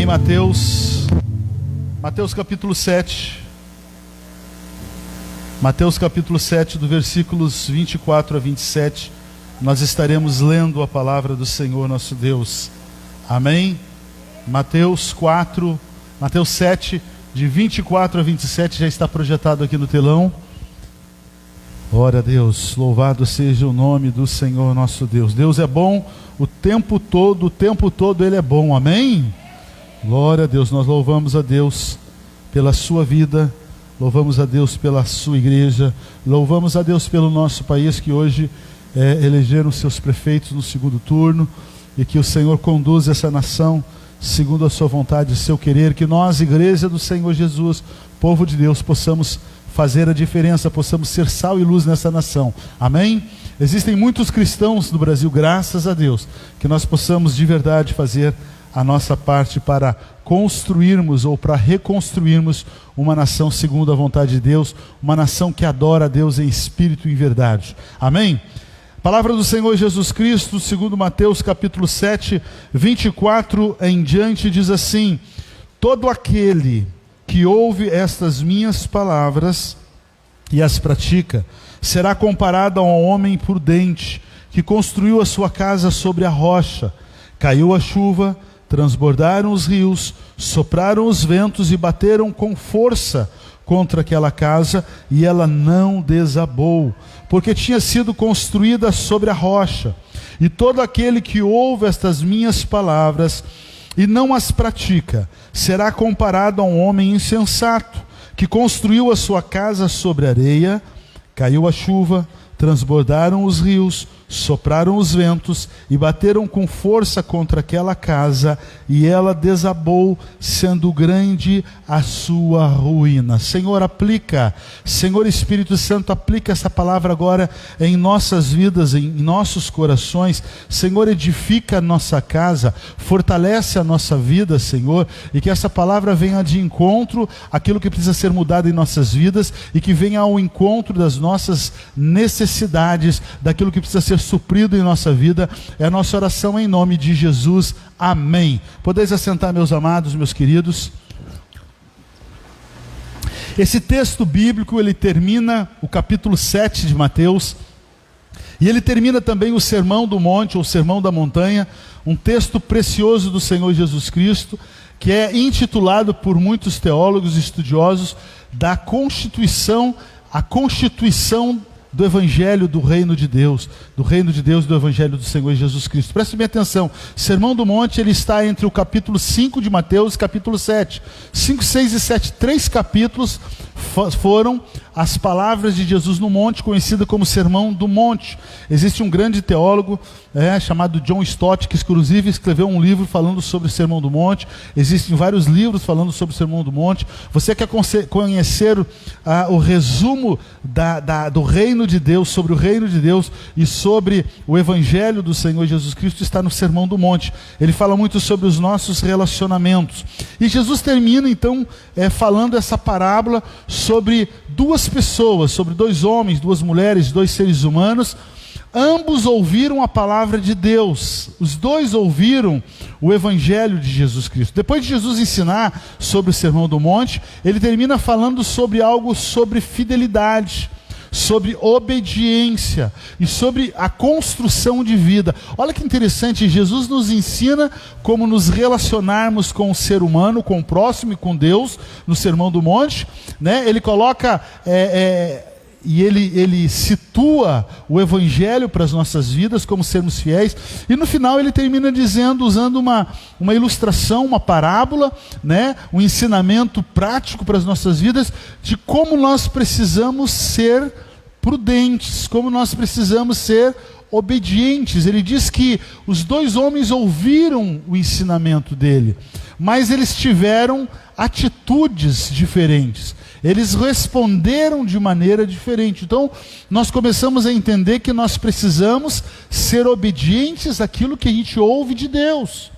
Mateus capítulo 7. Mateus capítulo 7, do versículos 24 a 27. Nós estaremos lendo a palavra do Senhor nosso Deus. Amém? Mateus 7, de 24 a 27, já está projetado aqui no telão. Glória a Deus, louvado seja o nome do Senhor nosso Deus. Deus é bom o tempo todo Ele é bom, amém? Glória a Deus, nós louvamos a Deus pela sua vida, louvamos a Deus pela sua igreja, louvamos a Deus pelo nosso país, que hoje elegeram seus prefeitos no segundo turno, e que o Senhor conduza essa nação segundo a sua vontade e seu querer, que nós, igreja do Senhor Jesus, povo de Deus, possamos fazer a diferença, possamos ser sal e luz nessa nação, amém? Existem muitos cristãos no Brasil, graças a Deus, que nós possamos de verdade fazer a nossa parte para construirmos ou para reconstruirmos uma nação segundo a vontade de Deus, uma nação que adora a Deus em espírito e em verdade, amém? Palavra do Senhor Jesus Cristo, segundo Mateus capítulo 7, 24 em diante, diz assim: todo aquele que ouve estas minhas palavras e as pratica, será comparado a um homem prudente, que construiu a sua casa sobre a rocha. Caiu a chuva, transbordaram os rios, sopraram os ventos e bateram com força contra aquela casa, e ela não desabou, porque tinha sido construída sobre a rocha. E todo aquele que ouve estas minhas palavras e não as pratica, será comparado a um homem insensato, que construiu a sua casa sobre areia. Caiu a chuva, transbordaram os rios, sopraram os ventos e bateram com força contra aquela casa, e ela desabou, sendo grande a sua ruína. Senhor, aplica, Senhor Espírito Santo, aplica essa palavra agora em nossas vidas, em nossos corações. Senhor, edifica a nossa casa, fortalece a nossa vida, Senhor, e que essa palavra venha de encontro àquilo que precisa ser mudado em nossas vidas, e que venha ao encontro das nossas necessidades, daquilo que precisa ser suprido em nossa vida. É a nossa oração em nome de Jesus, amém. Podeis assentar, meus amados, meus queridos. Esse texto bíblico, ele termina o capítulo 7 de Mateus, e ele termina também o Sermão do Monte, ou Sermão da Montanha, um texto precioso do Senhor Jesus Cristo, que é intitulado por muitos teólogos e estudiosos da constituição, a constituição do Evangelho do Reino de Deus, do Evangelho do Senhor Jesus Cristo. Preste bem atenção, Sermão do Monte, ele está entre o capítulo 5 de Mateus e capítulo 7. 5, 6 e 7, 3 capítulos foram as palavras de Jesus no monte, conhecida como Sermão do Monte. Existe um grande teólogo chamado John Stott, que inclusive escreveu um livro falando sobre o Sermão do Monte. Existem vários livros falando sobre o Sermão do Monte. Você quer conhecer o resumo do reino de Deus, sobre o reino de Deus e sobre o Evangelho do Senhor Jesus Cristo, está no Sermão do Monte. Ele fala muito sobre os nossos relacionamentos. E Jesus termina então falando essa parábola sobre duas pessoas, sobre dois homens, duas mulheres, dois seres humanos. Ambos ouviram a palavra de Deus, os dois ouviram o Evangelho de Jesus Cristo. Depois de Jesus ensinar sobre o Sermão do Monte, ele termina falando sobre algo sobre fidelidade, sobre obediência e sobre a construção de vida. Olha que interessante, Jesus nos ensina como nos relacionarmos com o ser humano, com o próximo e com Deus, no Sermão do Monte, né? Ele coloca e ele situa o Evangelho para as nossas vidas, como sermos fiéis, e no final ele termina dizendo, usando uma ilustração, uma parábola, né? Um ensinamento prático para as nossas vidas, de como nós precisamos ser prudentes, como nós precisamos ser obedientes. Ele diz que os dois homens ouviram o ensinamento dele, mas eles tiveram atitudes diferentes. Eles responderam de maneira diferente. Então, nós começamos a entender que nós precisamos ser obedientes àquilo que a gente ouve de Deus.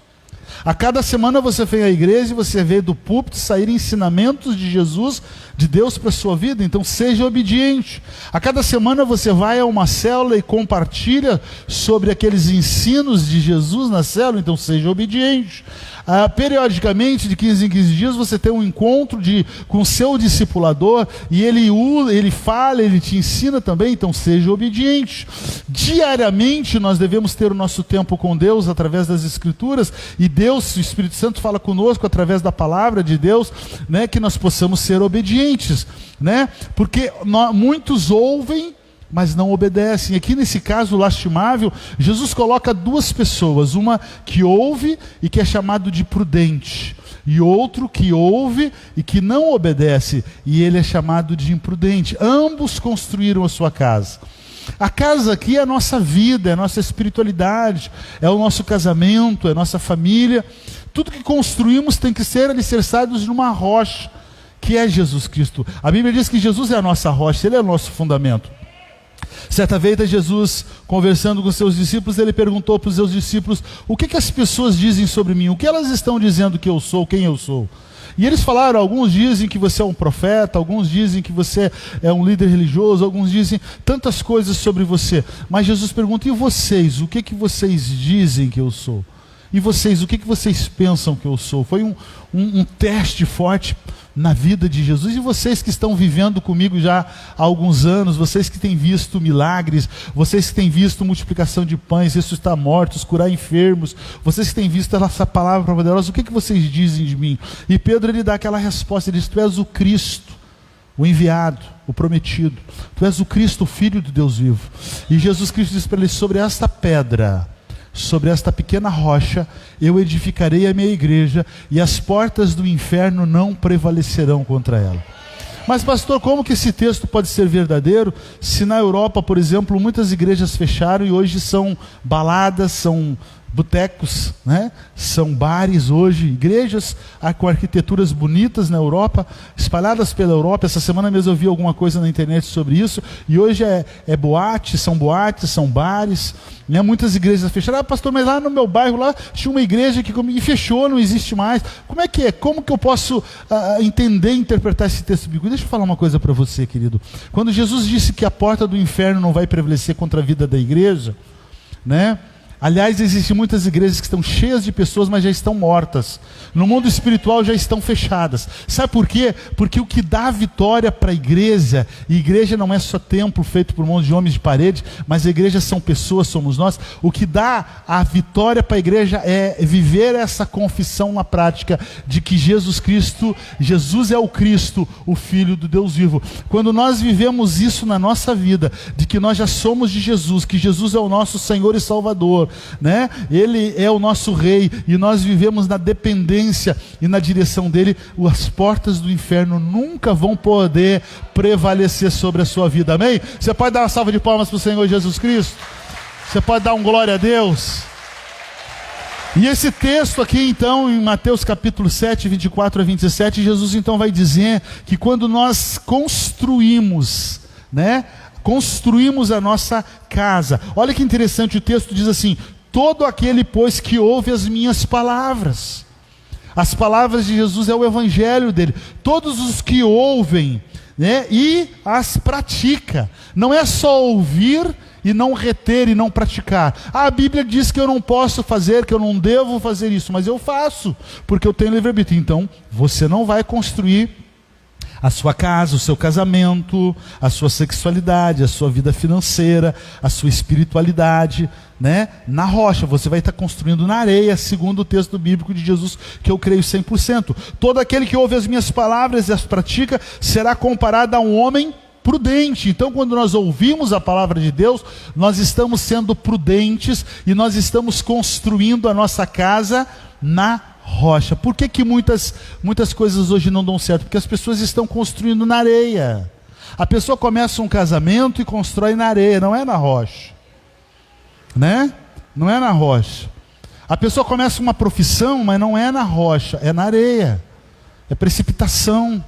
A cada semana você vem à igreja e você vê do púlpito sair ensinamentos de Jesus, de Deus para a sua vida, então seja obediente. A cada semana você vai a uma célula e compartilha sobre aqueles ensinos de Jesus na célula, então seja obediente. Periodicamente, de 15 em 15 dias, você tem um encontro com o seu discipulador, e ele fala, ele te ensina também, então seja obediente. Diariamente nós devemos ter o nosso tempo com Deus através das Escrituras, e Deus, o Espírito Santo, fala conosco através da palavra de Deus, né, que nós possamos ser obedientes, né? Porque muitos ouvem, mas não obedecem. Aqui nesse caso lastimável, Jesus coloca duas pessoas, uma que ouve e que é chamado de prudente, e outro que ouve e que não obedece, e ele é chamado de imprudente. Ambos construíram a sua casa. A casa aqui é a nossa vida, é a nossa espiritualidade, é o nosso casamento, é a nossa família. Tudo que construímos tem que ser alicerçados numa rocha, que é Jesus Cristo. A Bíblia diz que Jesus é a nossa rocha, Ele é o nosso fundamento. Certa vez, Jesus, conversando com seus discípulos, ele perguntou para os seus discípulos: o que as pessoas dizem sobre mim? O que elas estão dizendo que eu sou, quem eu sou? E eles falaram: alguns dizem que você é um profeta, alguns dizem que você é um líder religioso, alguns dizem tantas coisas sobre você. Mas Jesus pergunta: e vocês? O que vocês dizem que eu sou? E vocês, o que vocês pensam que eu sou? Foi um teste forte na vida de Jesus. E vocês que estão vivendo comigo já há alguns anos, vocês que têm visto milagres, vocês que têm visto multiplicação de pães, ressuscitar mortos, curar enfermos, vocês que têm visto essa palavra poderosa, o que vocês dizem de mim? E Pedro, ele dá aquela resposta, ele diz: tu és o Cristo, o enviado, o prometido. Tu és o Cristo, o Filho do Deus vivo. E Jesus Cristo diz para ele: sobre esta pedra, sobre esta pequena rocha, eu edificarei a minha igreja, e as portas do inferno não prevalecerão contra ela. Mas pastor, como que esse texto pode ser verdadeiro, se na Europa, por exemplo, muitas igrejas fecharam e hoje são baladas, são botecos, né? São bares hoje, igrejas com arquiteturas bonitas na Europa, espalhadas pela Europa. Essa semana mesmo eu vi alguma coisa na internet sobre isso, e hoje é boates, são bares, né? Muitas igrejas fecharam. Pastor, mas lá no meu bairro lá tinha uma igreja que fechou, não existe mais. Como é que é? Como que eu posso entender e interpretar esse texto bíblico? Deixa eu falar uma coisa para você, querido. Quando Jesus disse que a porta do inferno não vai prevalecer contra a vida da igreja, né? Aliás, existem muitas igrejas que estão cheias de pessoas, mas já estão mortas. No mundo espiritual já estão fechadas. Sabe por quê? Porque o que dá a vitória para a igreja, e igreja não é só templo feito por mãos de homens de parede, mas a igreja são pessoas, somos nós. O que dá a vitória para a igreja é viver essa confissão na prática de que Jesus é o Cristo, o Filho do Deus vivo. Quando nós vivemos isso na nossa vida, de que nós já somos de Jesus, que Jesus é o nosso Senhor e Salvador, né? Ele é o nosso Rei, e nós vivemos na dependência e na direção dele, as portas do inferno nunca vão poder prevalecer sobre a sua vida. Amém? Você pode dar uma salva de palmas para o Senhor Jesus Cristo? Você pode dar um glória a Deus? E esse texto aqui então, em Mateus capítulo 7, 24 a 27, Jesus então vai dizer que quando nós construímos, né? Construímos a nossa casa. Olha que interessante, o texto diz assim: todo aquele, pois, que ouve as minhas palavras. As palavras de Jesus é o evangelho dele. Todos os que ouvem, né, e as pratica. Não é só ouvir e não reter e não praticar. A Bíblia diz que eu não posso fazer, que eu não devo fazer isso, mas eu faço, porque eu tenho livre-arbítrio. Então, você não vai construir a sua casa, o seu casamento, a sua sexualidade, a sua vida financeira, a sua espiritualidade, né? Na rocha. Você vai estar construindo na areia, segundo o texto bíblico de Jesus, que eu creio 100%. Todo aquele que ouve as minhas palavras e as pratica será comparado a um homem prudente. Então, quando nós ouvimos a palavra de Deus, nós estamos sendo prudentes e nós estamos construindo a nossa casa na rocha. Por que muitas coisas hoje não dão certo? Porque as pessoas estão construindo na areia. A pessoa começa um casamento e constrói na areia, não é na rocha, né? Não é na rocha. A pessoa começa uma profissão, mas não é na rocha, é na areia. É precipitação,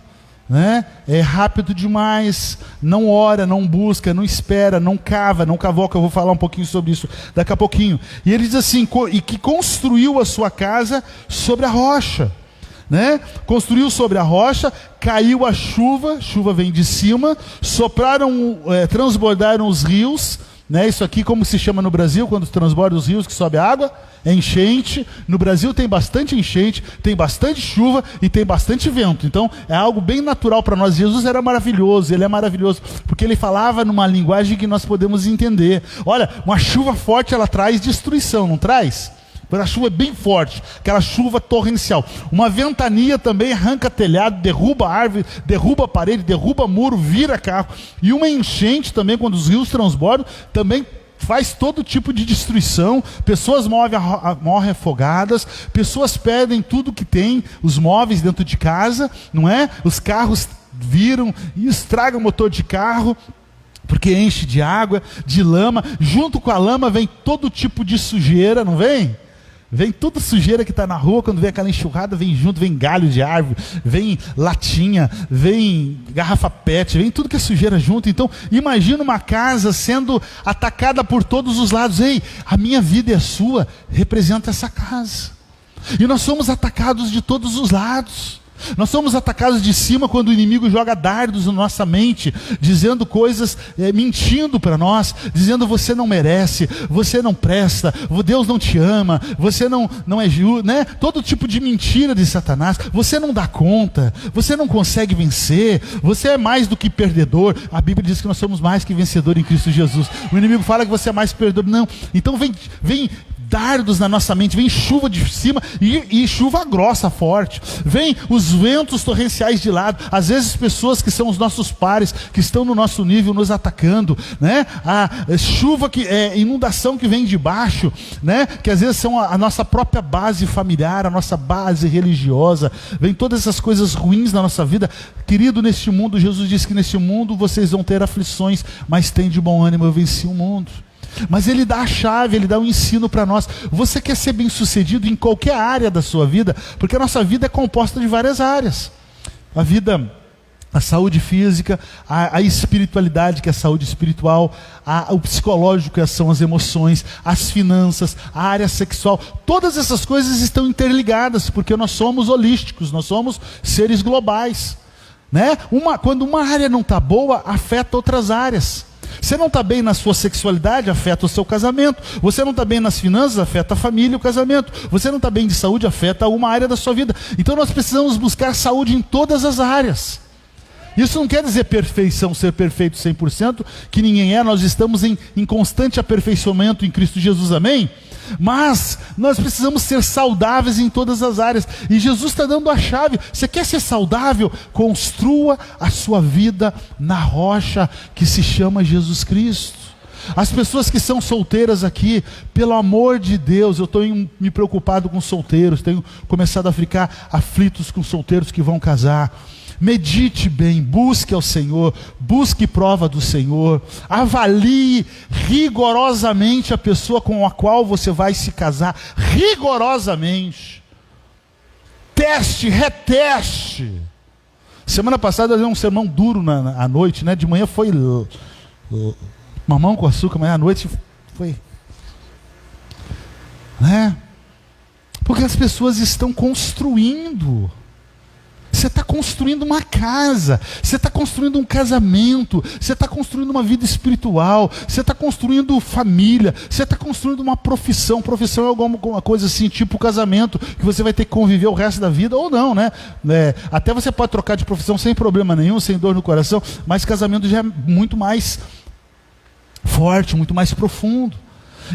né? É rápido demais, não ora, não busca, não espera, não cava, não cavoca. Eu vou falar um pouquinho sobre isso daqui a pouquinho. E ele diz assim: e que construiu a sua casa sobre a rocha, né? Construiu sobre a rocha, caiu a chuva vem de cima, transbordaram os rios, né? Isso aqui como se chama no Brasil, quando transborda os rios que sobe a água? É enchente. No Brasil tem bastante enchente, tem bastante chuva e tem bastante vento. Então é algo bem natural para nós. Jesus era maravilhoso, ele é maravilhoso, porque ele falava numa linguagem que nós podemos entender. Olha, uma chuva forte ela traz destruição, não traz? Quando a chuva é bem forte, aquela chuva torrencial. Uma ventania também arranca telhado, derruba árvore, derruba parede, derruba muro, vira carro. E uma enchente também, quando os rios transbordam, também faz todo tipo de destruição. Pessoas morrem afogadas, pessoas perdem tudo que tem, os móveis dentro de casa, não é? Os carros viram e estragam o motor de carro, porque enche de água, de lama. Junto com a lama vem todo tipo de sujeira, não vem? Vem toda sujeira que está na rua. Quando vem aquela enxurrada, vem junto, vem galho de árvore, vem latinha, vem garrafa PET, vem tudo que é sujeira junto. Então, imagina uma casa sendo atacada por todos os lados. Ei, a minha vida e a sua representa essa casa. E nós somos atacados de todos os lados. Nós somos atacados de cima quando o inimigo joga dardos na nossa mente, dizendo coisas, mentindo para nós, dizendo você não merece, você não presta, Deus não te ama, você não é justo, né? Todo tipo de mentira de Satanás. Você não dá conta, você não consegue vencer, você é mais do que perdedor. A Bíblia diz que nós somos mais que vencedor em Cristo Jesus. O inimigo fala que você é mais perdedor. Não, então vem dardos na nossa mente, vem chuva de cima e chuva grossa, forte, vem os ventos torrenciais de lado, às vezes pessoas que são os nossos pares, que estão no nosso nível nos atacando, né? A chuva, inundação que vem de baixo, né? Que às vezes são a nossa própria base familiar, a nossa base religiosa, vem todas essas coisas ruins na nossa vida. Querido, neste mundo, Jesus disse que neste mundo vocês vão ter aflições, mas tem de bom ânimo, eu venci o mundo. Mas ele dá a chave, ele dá um ensino para nós. Você quer ser bem sucedido em qualquer área da sua vida? Porque a nossa vida é composta de várias áreas. A vida, a saúde física, a espiritualidade, que é a saúde espiritual, o psicológico, que são as emoções, as finanças, a área sexual. Todas essas coisas estão interligadas, porque nós somos holísticos, nós somos seres globais, né? Quando uma área não está boa, afeta outras áreas. Você não está bem na sua sexualidade, afeta o seu casamento. Você não está bem nas finanças, afeta a família e o casamento. Você não está bem de saúde, afeta uma área da sua vida. Então nós precisamos buscar saúde em todas as áreas. Isso não quer dizer perfeição, ser perfeito 100%, que ninguém é. Nós estamos em constante aperfeiçoamento em Cristo Jesus, amém? Mas nós precisamos ser saudáveis em todas as áreas. E Jesus está dando a chave. Você quer ser saudável? Construa a sua vida na rocha que se chama Jesus Cristo. As pessoas que são solteiras aqui, pelo amor de Deus, eu estou me preocupado com solteiros. Tenho começado a ficar aflitos com solteiros que vão casar. Medite bem, busque ao Senhor, busque prova do Senhor, avalie rigorosamente a pessoa com a qual você vai se casar, rigorosamente. Teste, reteste. Semana passada eu dei um sermão duro à noite, né? De manhã foi mamão com açúcar, mas à noite foi, né? Porque as pessoas estão construindo. Você está construindo uma casa, você está construindo um casamento, você está construindo uma vida espiritual, você está construindo família, você está construindo uma profissão. Profissão é alguma coisa assim, tipo casamento, que você vai ter que conviver o resto da vida, ou não, né? Até você pode trocar de profissão sem problema nenhum, sem dor no coração, mas casamento já é muito mais forte, muito mais profundo.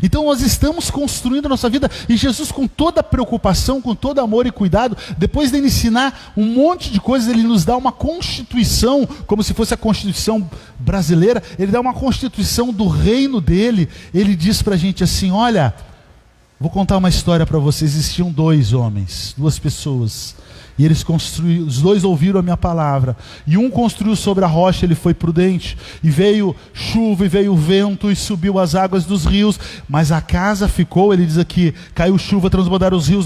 Então nós estamos construindo a nossa vida, e Jesus, com toda a preocupação, com todo amor e cuidado, depois de ele ensinar um monte de coisas, ele nos dá uma constituição, como se fosse a constituição brasileira. Ele dá uma constituição do reino dele. Ele diz para a gente assim: olha, vou contar uma história para vocês. Existiam dois homens, duas pessoas, e eles construíram, os dois ouviram a minha palavra, e um construiu sobre a rocha. Ele foi prudente, e veio chuva, e veio vento, e subiu as águas dos rios, mas a casa ficou. Ele diz aqui: caiu chuva, transbordaram os rios,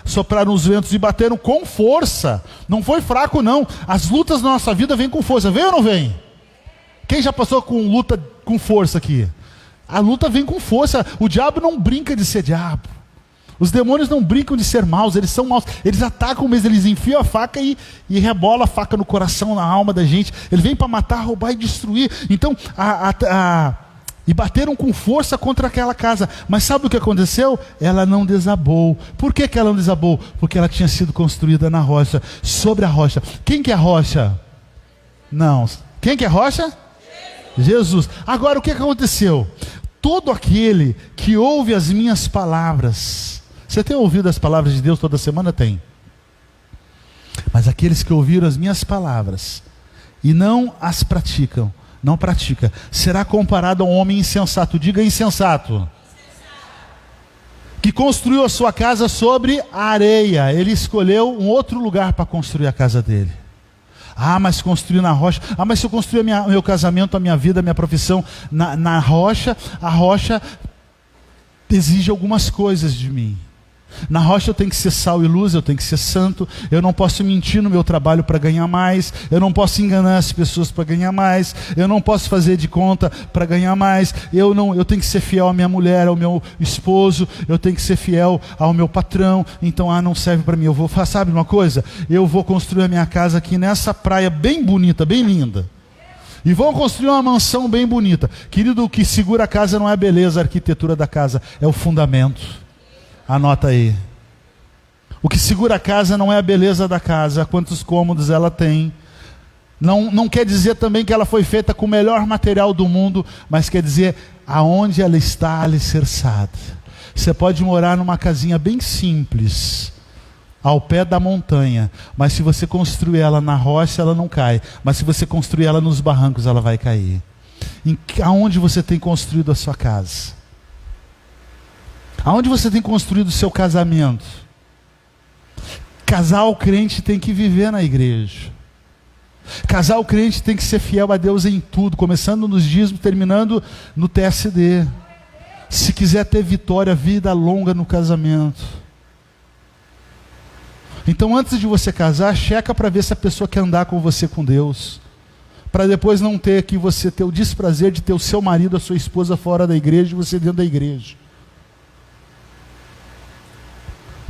sopraram os ventos e bateram com força. Não foi fraco não. As lutas na nossa vida vêm com força. Vem ou não vem? Quem já passou com luta com força aqui? A luta vem com força. O diabo não brinca de ser diabo. Os demônios não brincam de ser maus, eles são maus. Eles atacam mesmo, eles enfiam a faca e rebola a faca no coração, na alma da gente. Ele vem para matar, roubar e destruir. Então, E bateram com força contra aquela casa. Mas sabe o que aconteceu? Ela não desabou. Por que ela não desabou? Porque ela tinha sido construída na rocha, sobre a rocha. Quem que é a rocha? Não. Quem que é a rocha? Jesus. Agora o que aconteceu? Todo aquele que ouve as minhas palavras. Você tem ouvido as palavras de Deus toda semana? Tem. Mas aqueles que ouviram as minhas palavras e não as praticam, não pratica, será comparado a um homem insensato. Diga insensato. Que construiu a sua casa sobre a areia. Ele escolheu um outro lugar para construir a casa dele. Ah, mas construir na rocha. Ah, mas se eu construir meu casamento, a minha vida, a minha profissão na rocha, a rocha exige algumas coisas de mim. Na rocha eu tenho que ser sal e luz, eu tenho que ser santo, eu não posso mentir no meu trabalho para ganhar mais, eu não posso enganar as pessoas para ganhar mais, eu não posso fazer de conta para ganhar mais, eu tenho que ser fiel à minha mulher, ao meu esposo, eu tenho que ser fiel ao meu patrão, então não serve para mim, sabe uma coisa? Eu vou construir a minha casa aqui nessa praia bem bonita, bem linda. E vão construir uma mansão bem bonita. Querido, o que segura a casa não é a beleza, a arquitetura da casa, é o fundamento. Anota aí. O que segura a casa não é a beleza da casa, quantos cômodos ela tem. Não quer dizer também que ela foi feita com o melhor material do mundo, mas quer dizer aonde ela está alicerçada. Você pode morar numa casinha bem simples, ao pé da montanha, mas se você construir ela na rocha, ela não cai. Mas se você construir ela nos barrancos, ela vai cair. Aonde você tem construído a sua casa? Aonde você tem construído o seu casamento? Casal crente tem que viver na igreja. Casal crente tem que ser fiel a Deus em tudo, começando nos dízimos, terminando no TSD. Se quiser ter vitória, vida longa no casamento. Então antes de você casar, checa para ver se a pessoa quer andar com você com Deus. Para depois não ter que você ter o desprazer de ter o seu marido, a sua esposa fora da igreja e você dentro da igreja.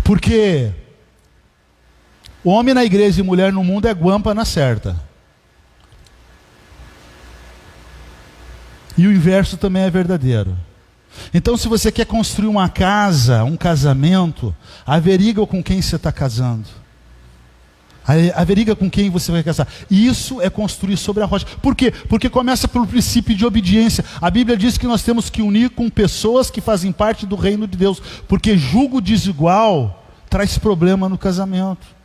Porque homem na igreja e mulher no mundo é guampa na certa. E o inverso também é verdadeiro. Então se você quer construir uma casa, um casamento, averiga com quem você está casando. Averiga com quem você vai casar. E isso é construir sobre a rocha. Por quê? Porque começa pelo princípio de obediência. A Bíblia diz que nós temos que unir com pessoas que fazem parte do reino de Deus. Porque julgo desigual traz problema no casamento.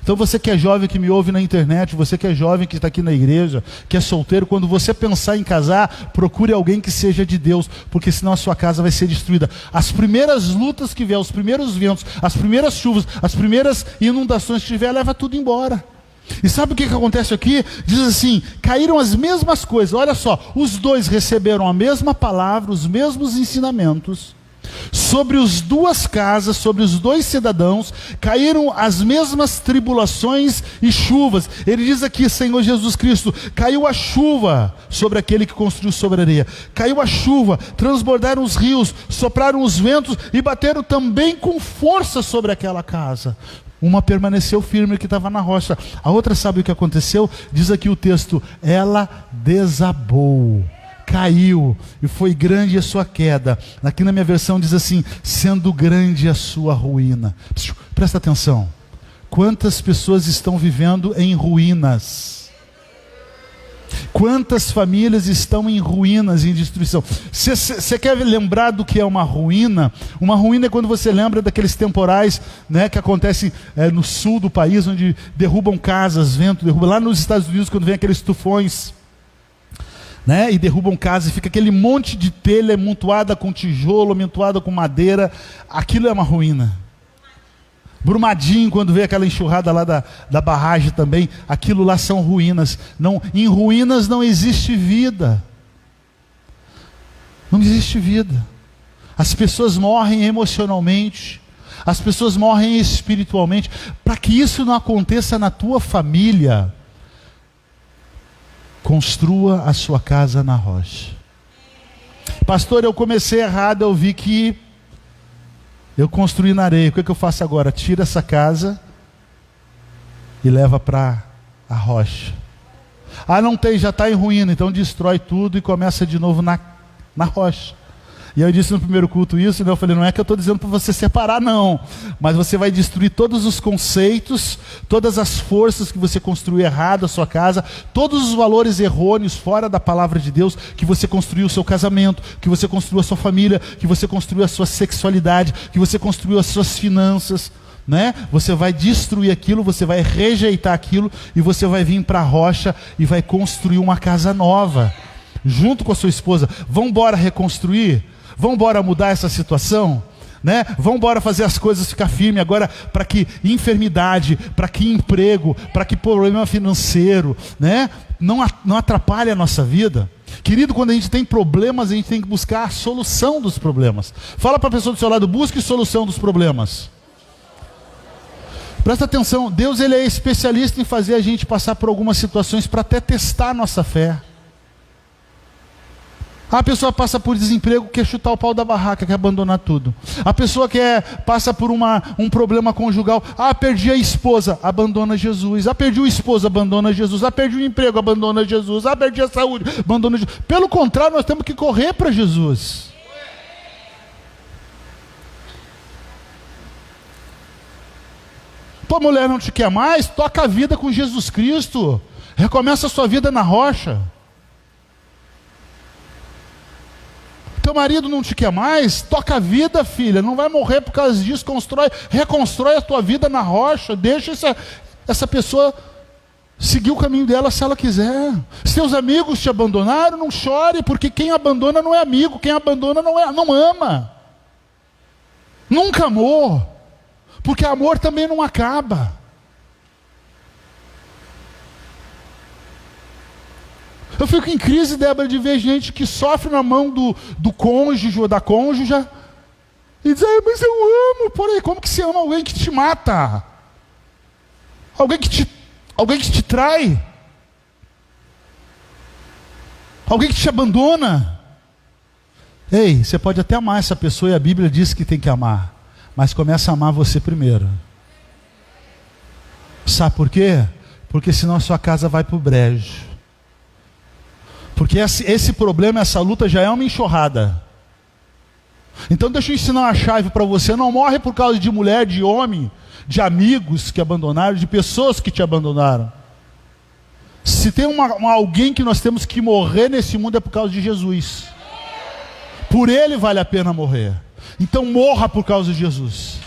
Então você que é jovem, que me ouve na internet, você que é jovem, que está aqui na igreja, que é solteiro, quando você pensar em casar, procure alguém que seja de Deus, porque senão a sua casa vai ser destruída. As primeiras lutas que vier, os primeiros ventos, as primeiras chuvas, as primeiras inundações que tiver, leva tudo embora. E sabe o que acontece aqui? Diz assim, caíram as mesmas coisas. Olha só, os dois receberam a mesma palavra, os mesmos ensinamentos. Sobre as duas casas, sobre os dois cidadãos, caíram as mesmas tribulações e chuvas. Ele diz aqui, Senhor Jesus Cristo, caiu a chuva sobre aquele que construiu sobre a areia. Caiu a chuva, transbordaram os rios, sopraram os ventos e bateram também com força sobre aquela casa. Uma permaneceu firme, que estava na rocha. A outra, sabe o que aconteceu? Diz aqui o texto, ela desabou. Caiu, e foi grande a sua queda. Aqui na minha versão diz assim, sendo grande a sua ruína. Presta atenção. Quantas pessoas estão vivendo em ruínas? Quantas famílias estão em ruínas, em destruição? Você quer lembrar do que é uma ruína? Uma ruína é quando você lembra daqueles temporais, né, que acontecem no sul do país, onde derrubam casas, vento derruba. Lá nos Estados Unidos, quando vem aqueles tufões, né, e derrubam casa, e fica aquele monte de telha amontoada com tijolo, amontoada com madeira. Aquilo é uma ruína. Brumadinho, quando veio aquela enxurrada lá da barragem também, aquilo lá são ruínas. Não, em ruínas não existe vida. Não existe vida. As pessoas morrem emocionalmente, as pessoas morrem espiritualmente. Para que isso não aconteça na tua família, construa a sua casa na rocha. Pastor, eu comecei errado, eu vi que eu construí na areia. O que eu faço agora? Tira essa casa e leva para a rocha. Ah, não tem, já está em ruína, então destrói tudo e começa de novo na na rocha. E eu disse no primeiro culto isso, né? Eu falei, não é que eu estou dizendo para você separar, não. Mas você vai destruir todos os conceitos, todas as forças que você construiu errado a sua casa, todos os valores errôneos fora da palavra de Deus, que você construiu o seu casamento, que você construiu a sua família, que você construiu a sua sexualidade, que você construiu as suas finanças, né? Você vai destruir aquilo, você vai rejeitar aquilo e você vai vir para a rocha e vai construir uma casa nova, junto com a sua esposa. Vamos embora reconstruir? Vamos embora mudar essa situação, né? Vamos embora fazer as coisas ficar firme agora, para que enfermidade, para que emprego, para que problema financeiro, né? Não atrapalhe a nossa vida. Querido, quando a gente tem problemas, a gente tem que buscar a solução dos problemas. Fala para a pessoa do seu lado, busque solução dos problemas. Presta atenção, Deus ele é especialista em fazer a gente passar por algumas situações para até testar a nossa fé. A pessoa passa por desemprego, quer chutar o pau da barraca, quer abandonar tudo. A pessoa passa por um problema conjugal. Perdi a esposa, abandona Jesus. Perdi o esposo, abandona Jesus. Perdi o emprego, abandona Jesus. Perdi a saúde, abandona Jesus. Pelo contrário, nós temos que correr para Jesus. Tua mulher não te quer mais? Toca a vida com Jesus Cristo. Recomeça a sua vida na rocha. Teu marido não te quer mais? Toca a vida, filha. Não vai morrer por causa disso. Reconstrói a tua vida na rocha. Deixa essa pessoa seguir o caminho dela se ela quiser. Se teus amigos te abandonaram, não chore, porque quem abandona não é amigo. Quem abandona não ama. Nunca amou. Porque amor também não acaba. Eu fico em crise, Débora, de ver gente que sofre na mão do cônjuge ou da cônjuge e diz, mas eu amo. Porém, como que você ama alguém que te mata? Alguém que te trai? Alguém que te abandona? Ei, você pode até amar essa pessoa e a Bíblia diz que tem que amar, mas começa a amar você primeiro. Sabe por quê? Porque senão a sua casa vai para o brejo. Porque esse problema, essa luta já é uma enxurrada. Então deixa eu ensinar uma chave para você. Não morre por causa de mulher, de homem, de amigos que abandonaram, de pessoas que te abandonaram. Se tem alguém que nós temos que morrer nesse mundo é por causa de Jesus. Por Ele vale a pena morrer. Então morra por causa de Jesus.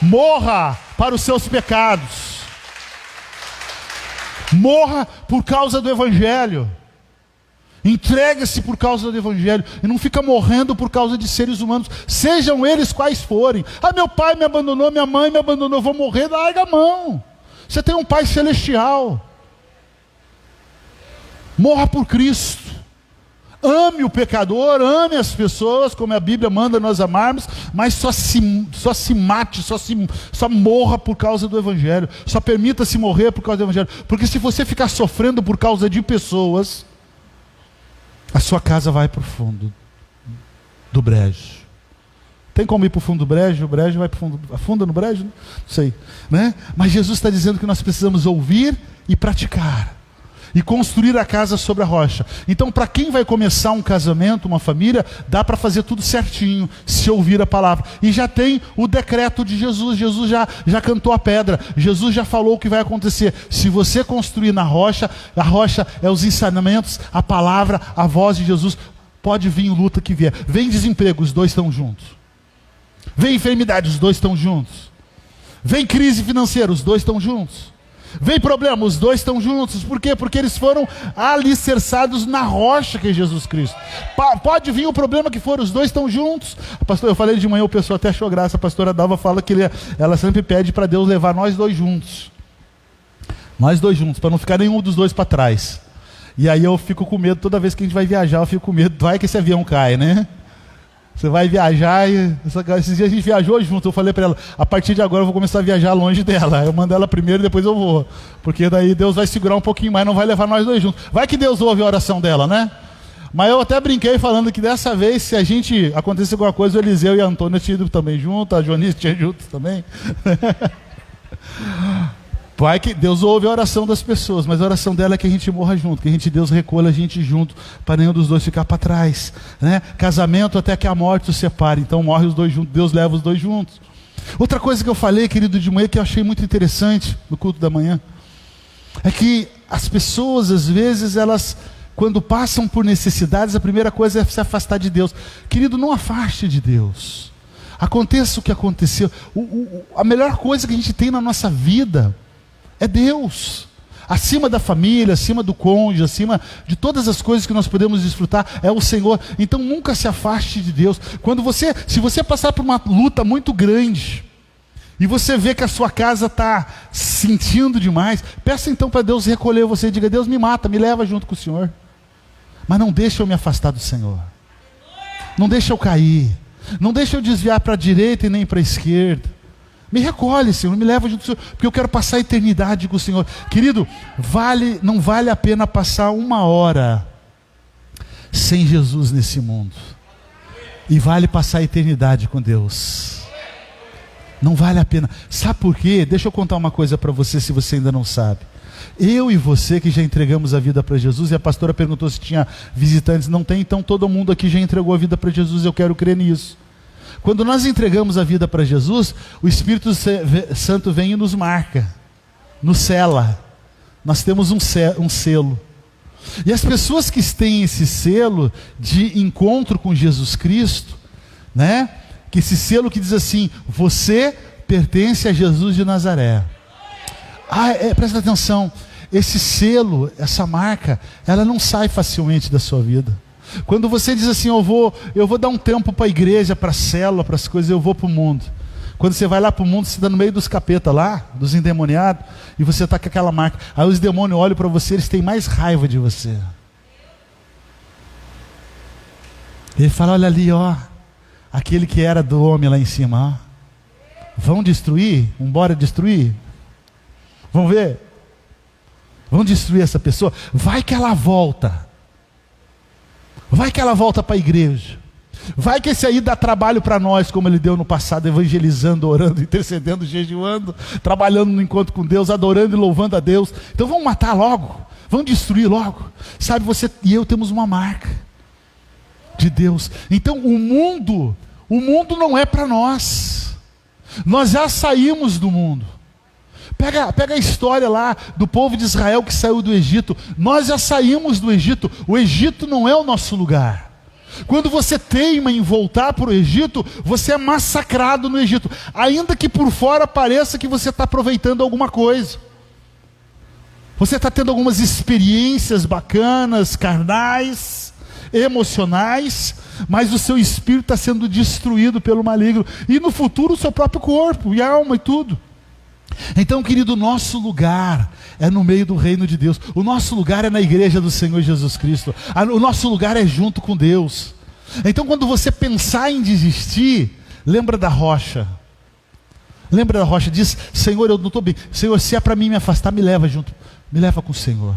Morra para os seus pecados. Morra por causa do Evangelho. Entregue-se por causa do Evangelho. E não fica morrendo por causa de seres humanos, sejam eles quais forem. Meu pai me abandonou, minha mãe me abandonou, eu vou morrer. Larga a mão. Você tem um Pai celestial. Morra por Cristo. Ame o pecador, ame as pessoas, como a Bíblia manda nós amarmos, mas só se mate, só morra por causa do Evangelho. Só permita-se morrer por causa do Evangelho. Porque se você ficar sofrendo por causa de pessoas, a sua casa vai para o fundo do brejo. Tem como ir para o fundo do brejo? O brejo vai para o fundo. Afunda no brejo? Não sei, né? Mas Jesus está dizendo que nós precisamos ouvir e praticar. E construir a casa sobre a rocha. Então, para quem vai começar um casamento, uma família, dá para fazer tudo certinho, se ouvir a palavra. E já tem o decreto de Jesus. Jesus já cantou a pedra. Jesus já falou o que vai acontecer. Se você construir na rocha, a rocha é os ensinamentos, a palavra, a voz de Jesus. Pode vir luta que vier. Vem desemprego, os dois estão juntos. Vem enfermidade, os dois estão juntos. Vem crise financeira, os dois estão juntos. Vem problema, os dois estão juntos. Por quê? Porque eles foram alicerçados na rocha que é Jesus Cristo. Pode vir o problema que for, os dois estão juntos. Pastor, eu falei de manhã, o pessoal até achou graça. A pastora Dalva fala que ela sempre pede para Deus levar nós dois juntos. Nós dois juntos, para não ficar nenhum dos dois para trás. E aí eu fico com medo, toda vez que a gente vai viajar, eu fico com medo, vai que esse avião cai, né? Você vai viajar e... Esses dias a gente viajou junto, eu falei para ela, a partir de agora eu vou começar a viajar longe dela. Eu mando ela primeiro e depois eu vou. Porque daí Deus vai segurar um pouquinho mais, não vai levar nós dois juntos. Vai que Deus ouve a oração dela, né? Mas eu até brinquei falando que dessa vez, se a gente acontecesse alguma coisa, o Eliseu e a Antônia tinham ido também junto, a Joanice tinha junto também. Pai, que Deus ouve a oração das pessoas, mas a oração dela é que a gente morra junto, que Deus recolha a gente junto, para nenhum dos dois ficar para trás, né? Casamento até que a morte os separe, então morre os dois juntos, Deus leva os dois juntos. Outra coisa que eu falei, querido, de manhã, que eu achei muito interessante no culto da manhã, é que as pessoas, às vezes, elas, quando passam por necessidades, a primeira coisa é se afastar de Deus. Querido, não afaste de Deus. Aconteça o que aconteceu. A melhor coisa que a gente tem na nossa vida é Deus. Acima da família, acima do cônjuge, acima de todas as coisas que nós podemos desfrutar, é o Senhor. Então nunca se afaste de Deus. Se você passar por uma luta muito grande, e você vê que a sua casa está sentindo demais, peça então para Deus recolher você e diga: Deus, me mata, me leva junto com o Senhor. Mas não deixa eu me afastar do Senhor. Não deixa eu cair. Não deixa eu desviar para a direita e nem para a esquerda. Me recolhe, Senhor, me leva junto com o Senhor, porque eu quero passar a eternidade com o Senhor. Querido, não vale a pena passar uma hora sem Jesus nesse mundo. E vale passar a eternidade com Deus. Não vale a pena. Sabe por quê? Deixa eu contar uma coisa para você, se você ainda não sabe. Eu e você que já entregamos a vida para Jesus, e a pastora perguntou se tinha visitantes. Não tem, então todo mundo aqui já entregou a vida para Jesus, eu quero crer nisso. Quando nós entregamos a vida para Jesus, o Espírito Santo vem e nos marca, nos sela. Nós temos um selo. E as pessoas que têm esse selo de encontro com Jesus Cristo, né? Que esse selo que diz assim: você pertence a Jesus de Nazaré. Presta atenção, esse selo, essa marca, ela não sai facilmente da sua vida. Quando você diz assim: eu vou dar um tempo para a igreja, para a célula, para as coisas, eu vou para o mundo. Quando você vai lá para o mundo, você está no meio dos capetas lá, dos endemoniados, e você está com aquela marca. Aí os demônios olham para você, eles têm mais raiva de você. Ele fala: olha ali, ó, aquele que era do homem lá em cima, ó. Vão destruir? Vambora destruir? Vamos ver? Vão destruir essa pessoa? Vai que ela volta. Vai que ela volta para a igreja. Vai que esse aí dá trabalho para nós, como ele deu no passado, evangelizando, orando, intercedendo, jejuando, trabalhando no encontro com Deus, adorando e louvando a Deus. Então vamos matar logo, vamos destruir logo. Sabe, você e eu temos uma marca de Deus. Então o mundo não é para nós. Nós já saímos do mundo. Pega a história lá do povo de Israel que saiu do Egito. Nós já saímos do Egito. O Egito não é o nosso lugar. Quando você teima em voltar para o Egito, você é massacrado no Egito. Ainda que por fora pareça que você está aproveitando alguma coisa. Você está tendo algumas experiências bacanas, carnais, emocionais, mas o seu espírito está sendo destruído pelo maligno. E no futuro o seu próprio corpo e alma e tudo. Então, querido, o nosso lugar é no meio do reino de Deus. O nosso lugar é na igreja do Senhor Jesus Cristo. O nosso lugar é junto com Deus. Então, quando você pensar em desistir, lembra da rocha. Lembra da rocha, diz: Senhor, eu não estou bem. Senhor, se é para mim me afastar, me leva junto. Me leva com o Senhor,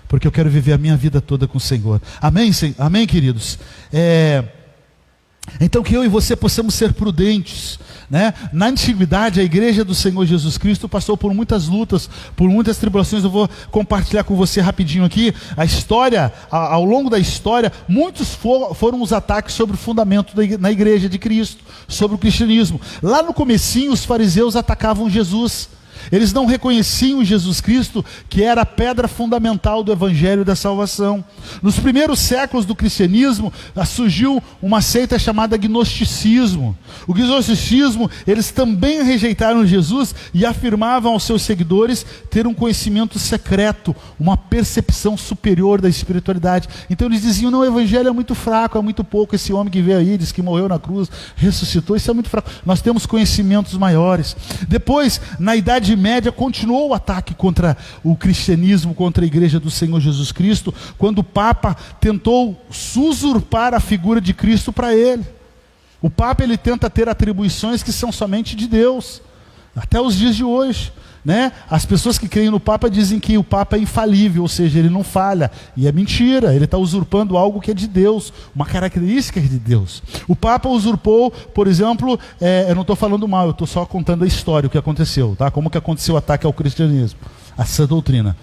porque eu quero viver a minha vida toda com o Senhor. Amém, amém, queridos? Então que eu e você possamos ser prudentes, né? Na antiguidade, a igreja do Senhor Jesus Cristo passou por muitas lutas, por muitas tribulações. Eu vou compartilhar com você rapidinho aqui a história. Ao longo da história, muitos foram os ataques sobre o fundamento na igreja de Cristo, sobre o cristianismo. Lá no comecinho, os fariseus atacavam Jesus. Eles não reconheciam Jesus Cristo, que era a pedra fundamental do evangelho da salvação. Nos primeiros séculos do cristianismo, surgiu uma seita chamada gnosticismo. O gnosticismo, eles também rejeitaram Jesus e afirmavam aos seus seguidores ter um conhecimento secreto, uma percepção superior da espiritualidade. Então eles diziam: não, o evangelho é muito fraco, é muito pouco. Esse homem que veio aí, diz que morreu na cruz, ressuscitou, isso é muito fraco. Nós temos conhecimentos maiores. Depois, na Idade Média, continuou o ataque contra o cristianismo, contra a igreja do Senhor Jesus Cristo, quando o Papa tentou usurpar a figura de Cristo para ele. O Papa, ele tenta ter atribuições que são somente de Deus, até os dias de hoje. né? As pessoas que creem no Papa dizem que o Papa é infalível, ou seja, ele não falha. E é mentira, ele está usurpando algo que é de Deus, uma característica de Deus. O Papa usurpou, por exemplo, eu não estou falando mal, eu estou só contando a história, o que aconteceu, tá? Como que aconteceu o ataque ao cristianismo, a sã doutrina.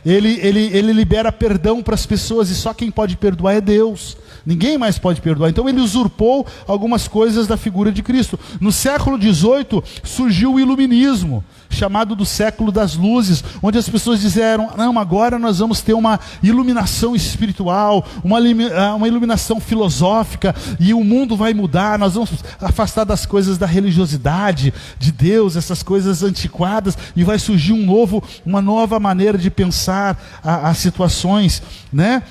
Ele libera perdão para as pessoas e só quem pode perdoar é Deus. Ninguém mais pode perdoar. Então ele usurpou algumas coisas da figura de Cristo. No século XVIII surgiu o iluminismo, chamado do século das luzes, onde as pessoas disseram, não, agora nós vamos ter uma iluminação espiritual, uma iluminação filosófica, e o mundo vai mudar, nós vamos afastar das coisas da religiosidade, de Deus, essas coisas antiquadas, e vai surgir uma nova maneira de pensar as situações, né?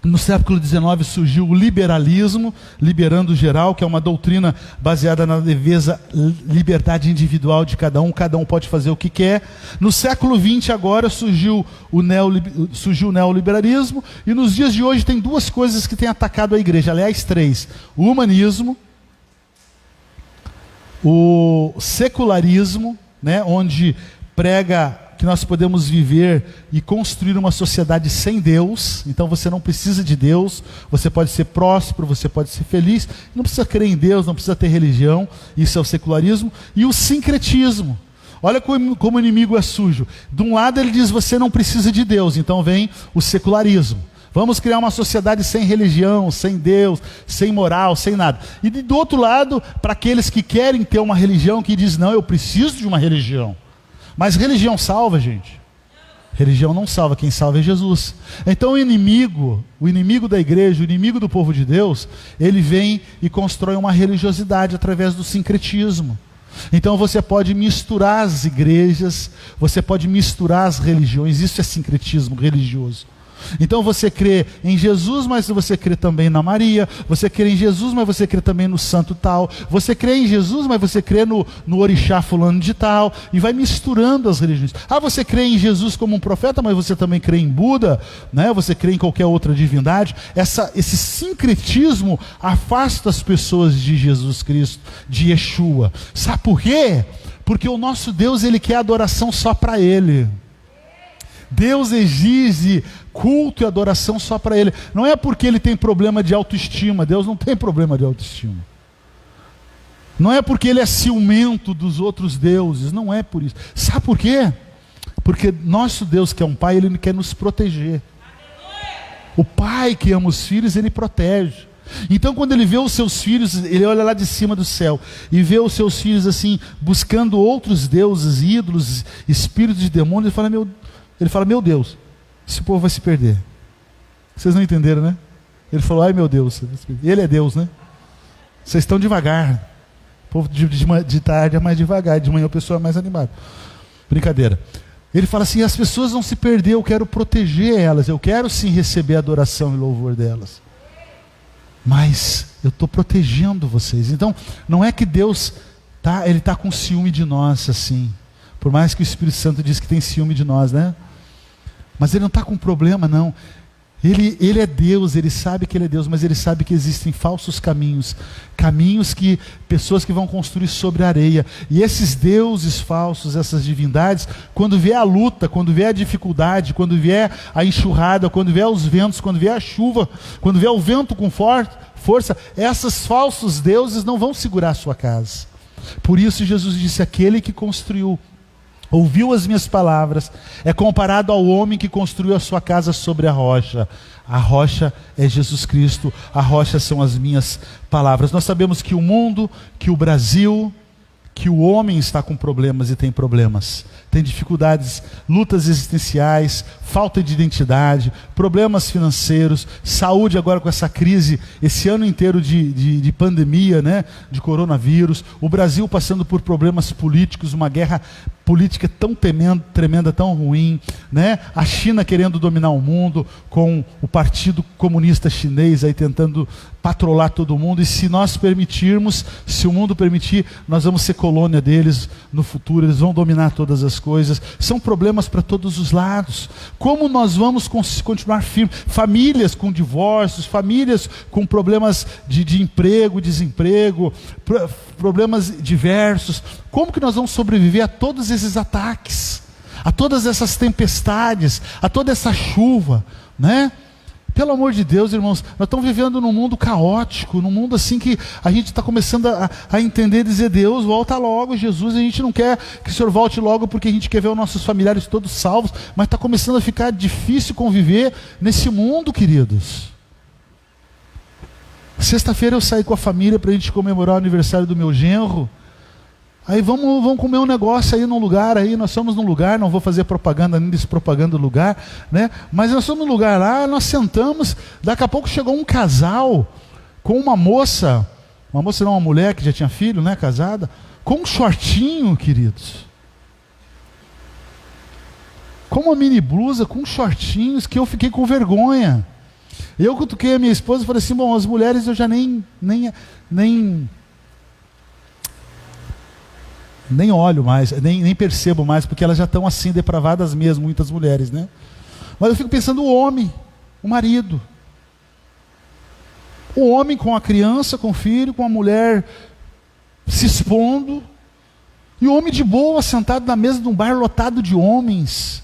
No século XIX surgiu o liberalismo, liberando geral, que é uma doutrina baseada na defesa liberdade individual de cada um pode fazer o que quer. No século XX agora surgiu o neoliberalismo, e nos dias de hoje tem duas coisas que têm atacado a igreja, aliás três: o humanismo, o secularismo, né, onde prega que nós podemos viver e construir uma sociedade sem Deus. Então você não precisa de Deus, você pode ser próspero, você pode ser feliz, não precisa crer em Deus, não precisa ter religião. Isso é o secularismo. E o sincretismo. Olha como o inimigo é sujo. De um lado ele diz, você não precisa de Deus, então vem o secularismo. Vamos criar uma sociedade sem religião, sem Deus, sem moral, sem nada. E do outro lado, para aqueles que querem ter uma religião, que diz, não, eu preciso de uma religião. Mas religião salva, gente? Religião não salva, quem salva é Jesus. Então o inimigo da igreja, o inimigo do povo de Deus, ele vem e constrói uma religiosidade através do sincretismo. Então você pode misturar as igrejas, você pode misturar as religiões, isso é sincretismo religioso. Então você crê em Jesus, mas você crê também na Maria. Você crê em Jesus, mas você crê também no santo tal. Você crê em Jesus, mas você crê no orixá fulano de tal. E vai misturando as religiões. Você crê em Jesus como um profeta, mas você também crê em Buda, né? Você crê em qualquer outra divindade. Esse sincretismo afasta as pessoas de Jesus Cristo, de Yeshua. Sabe por quê? Porque o nosso Deus, ele quer adoração só para Ele. Deus exige culto e adoração só para Ele. Não é porque Ele tem problema de autoestima. Deus não tem problema de autoestima. Não é porque Ele é ciumento dos outros deuses. Não é por isso. Sabe por quê? Porque nosso Deus, que é um Pai, Ele quer nos proteger. O Pai que ama os filhos, Ele protege. Então quando Ele vê os seus filhos, Ele olha lá de cima do céu e vê os seus filhos assim, buscando outros deuses, ídolos, espíritos de demônios, Ele fala, meu Deus, esse povo vai se perder. Vocês não entenderam, né? Ele falou, ai meu Deus, Ele é Deus, né? Vocês estão devagar. O povo de tarde é mais devagar, de manhã o pessoal é mais animado. Brincadeira. Ele fala assim, as pessoas vão se perder, eu quero proteger elas, eu quero sim receber a adoração e louvor delas. Mas eu estou protegendo vocês. Então, não é que Deus, Ele está com ciúme de nós, assim. Por mais que o Espírito Santo diz que tem ciúme de nós, né? Mas Ele não está com problema, não. Ele é Deus, Ele sabe que Ele é Deus, mas Ele sabe que existem falsos caminhos. Caminhos que pessoas que vão construir sobre a areia. E esses deuses falsos, essas divindades, quando vier a luta, quando vier a dificuldade, quando vier a enxurrada, quando vier os ventos, quando vier a chuva, quando vier o vento com força, esses falsos deuses não vão segurar a sua casa. Por isso Jesus disse, aquele que construiu, ouviu as minhas palavras, é comparado ao homem que construiu a sua casa sobre a rocha. A rocha é Jesus Cristo, a rocha são as minhas palavras. Nós sabemos que o mundo, que o Brasil, que o homem está com problemas e tem problemas. Tem dificuldades, lutas existenciais, falta de identidade, problemas financeiros, saúde agora com essa crise, esse ano inteiro de pandemia, né? De coronavírus, o Brasil passando por problemas políticos, uma guerra política tão tremenda, tão ruim, né? A China querendo dominar o mundo, com o Partido Comunista Chinês aí tentando patrolar todo mundo, e se nós permitirmos, se o mundo permitir, nós vamos ser colônia deles no futuro, eles vão dominar todas as coisas. São problemas para todos os lados. Como nós vamos continuar firmes? Famílias com divórcios, famílias com problemas de emprego, desemprego, problemas diversos. Como que nós vamos sobreviver a todos esses ataques, a todas essas tempestades, a toda essa chuva, né? Pelo amor de Deus, irmãos, nós estamos vivendo num mundo caótico, num mundo assim que a gente está começando a entender, dizer: Deus, volta logo, Jesus. A gente não quer que o Senhor volte logo porque a gente quer ver os nossos familiares todos salvos, mas está começando a ficar difícil conviver nesse mundo, queridos. Sexta-feira eu saí com a família para a gente comemorar o aniversário do meu genro. Aí vamos comer um negócio aí num lugar, aí nós somos num lugar, não vou fazer propaganda nem desse propaganda do lugar, né? Mas nós somos num lugar lá, nós sentamos, daqui a pouco chegou um casal com uma moça não, uma mulher que já tinha filho, né, casada, com um shortinho, queridos. Com uma mini blusa, com shortinhos, que eu fiquei com vergonha. Eu cutuquei a minha esposa e falei assim: bom, as mulheres eu já nem olho mais, nem percebo mais, porque elas já estão assim depravadas mesmo, muitas mulheres, né? Mas eu fico pensando o homem, o marido. O homem com a criança, com o filho, com a mulher se expondo, e o homem de boa, sentado na mesa de um bar lotado de homens,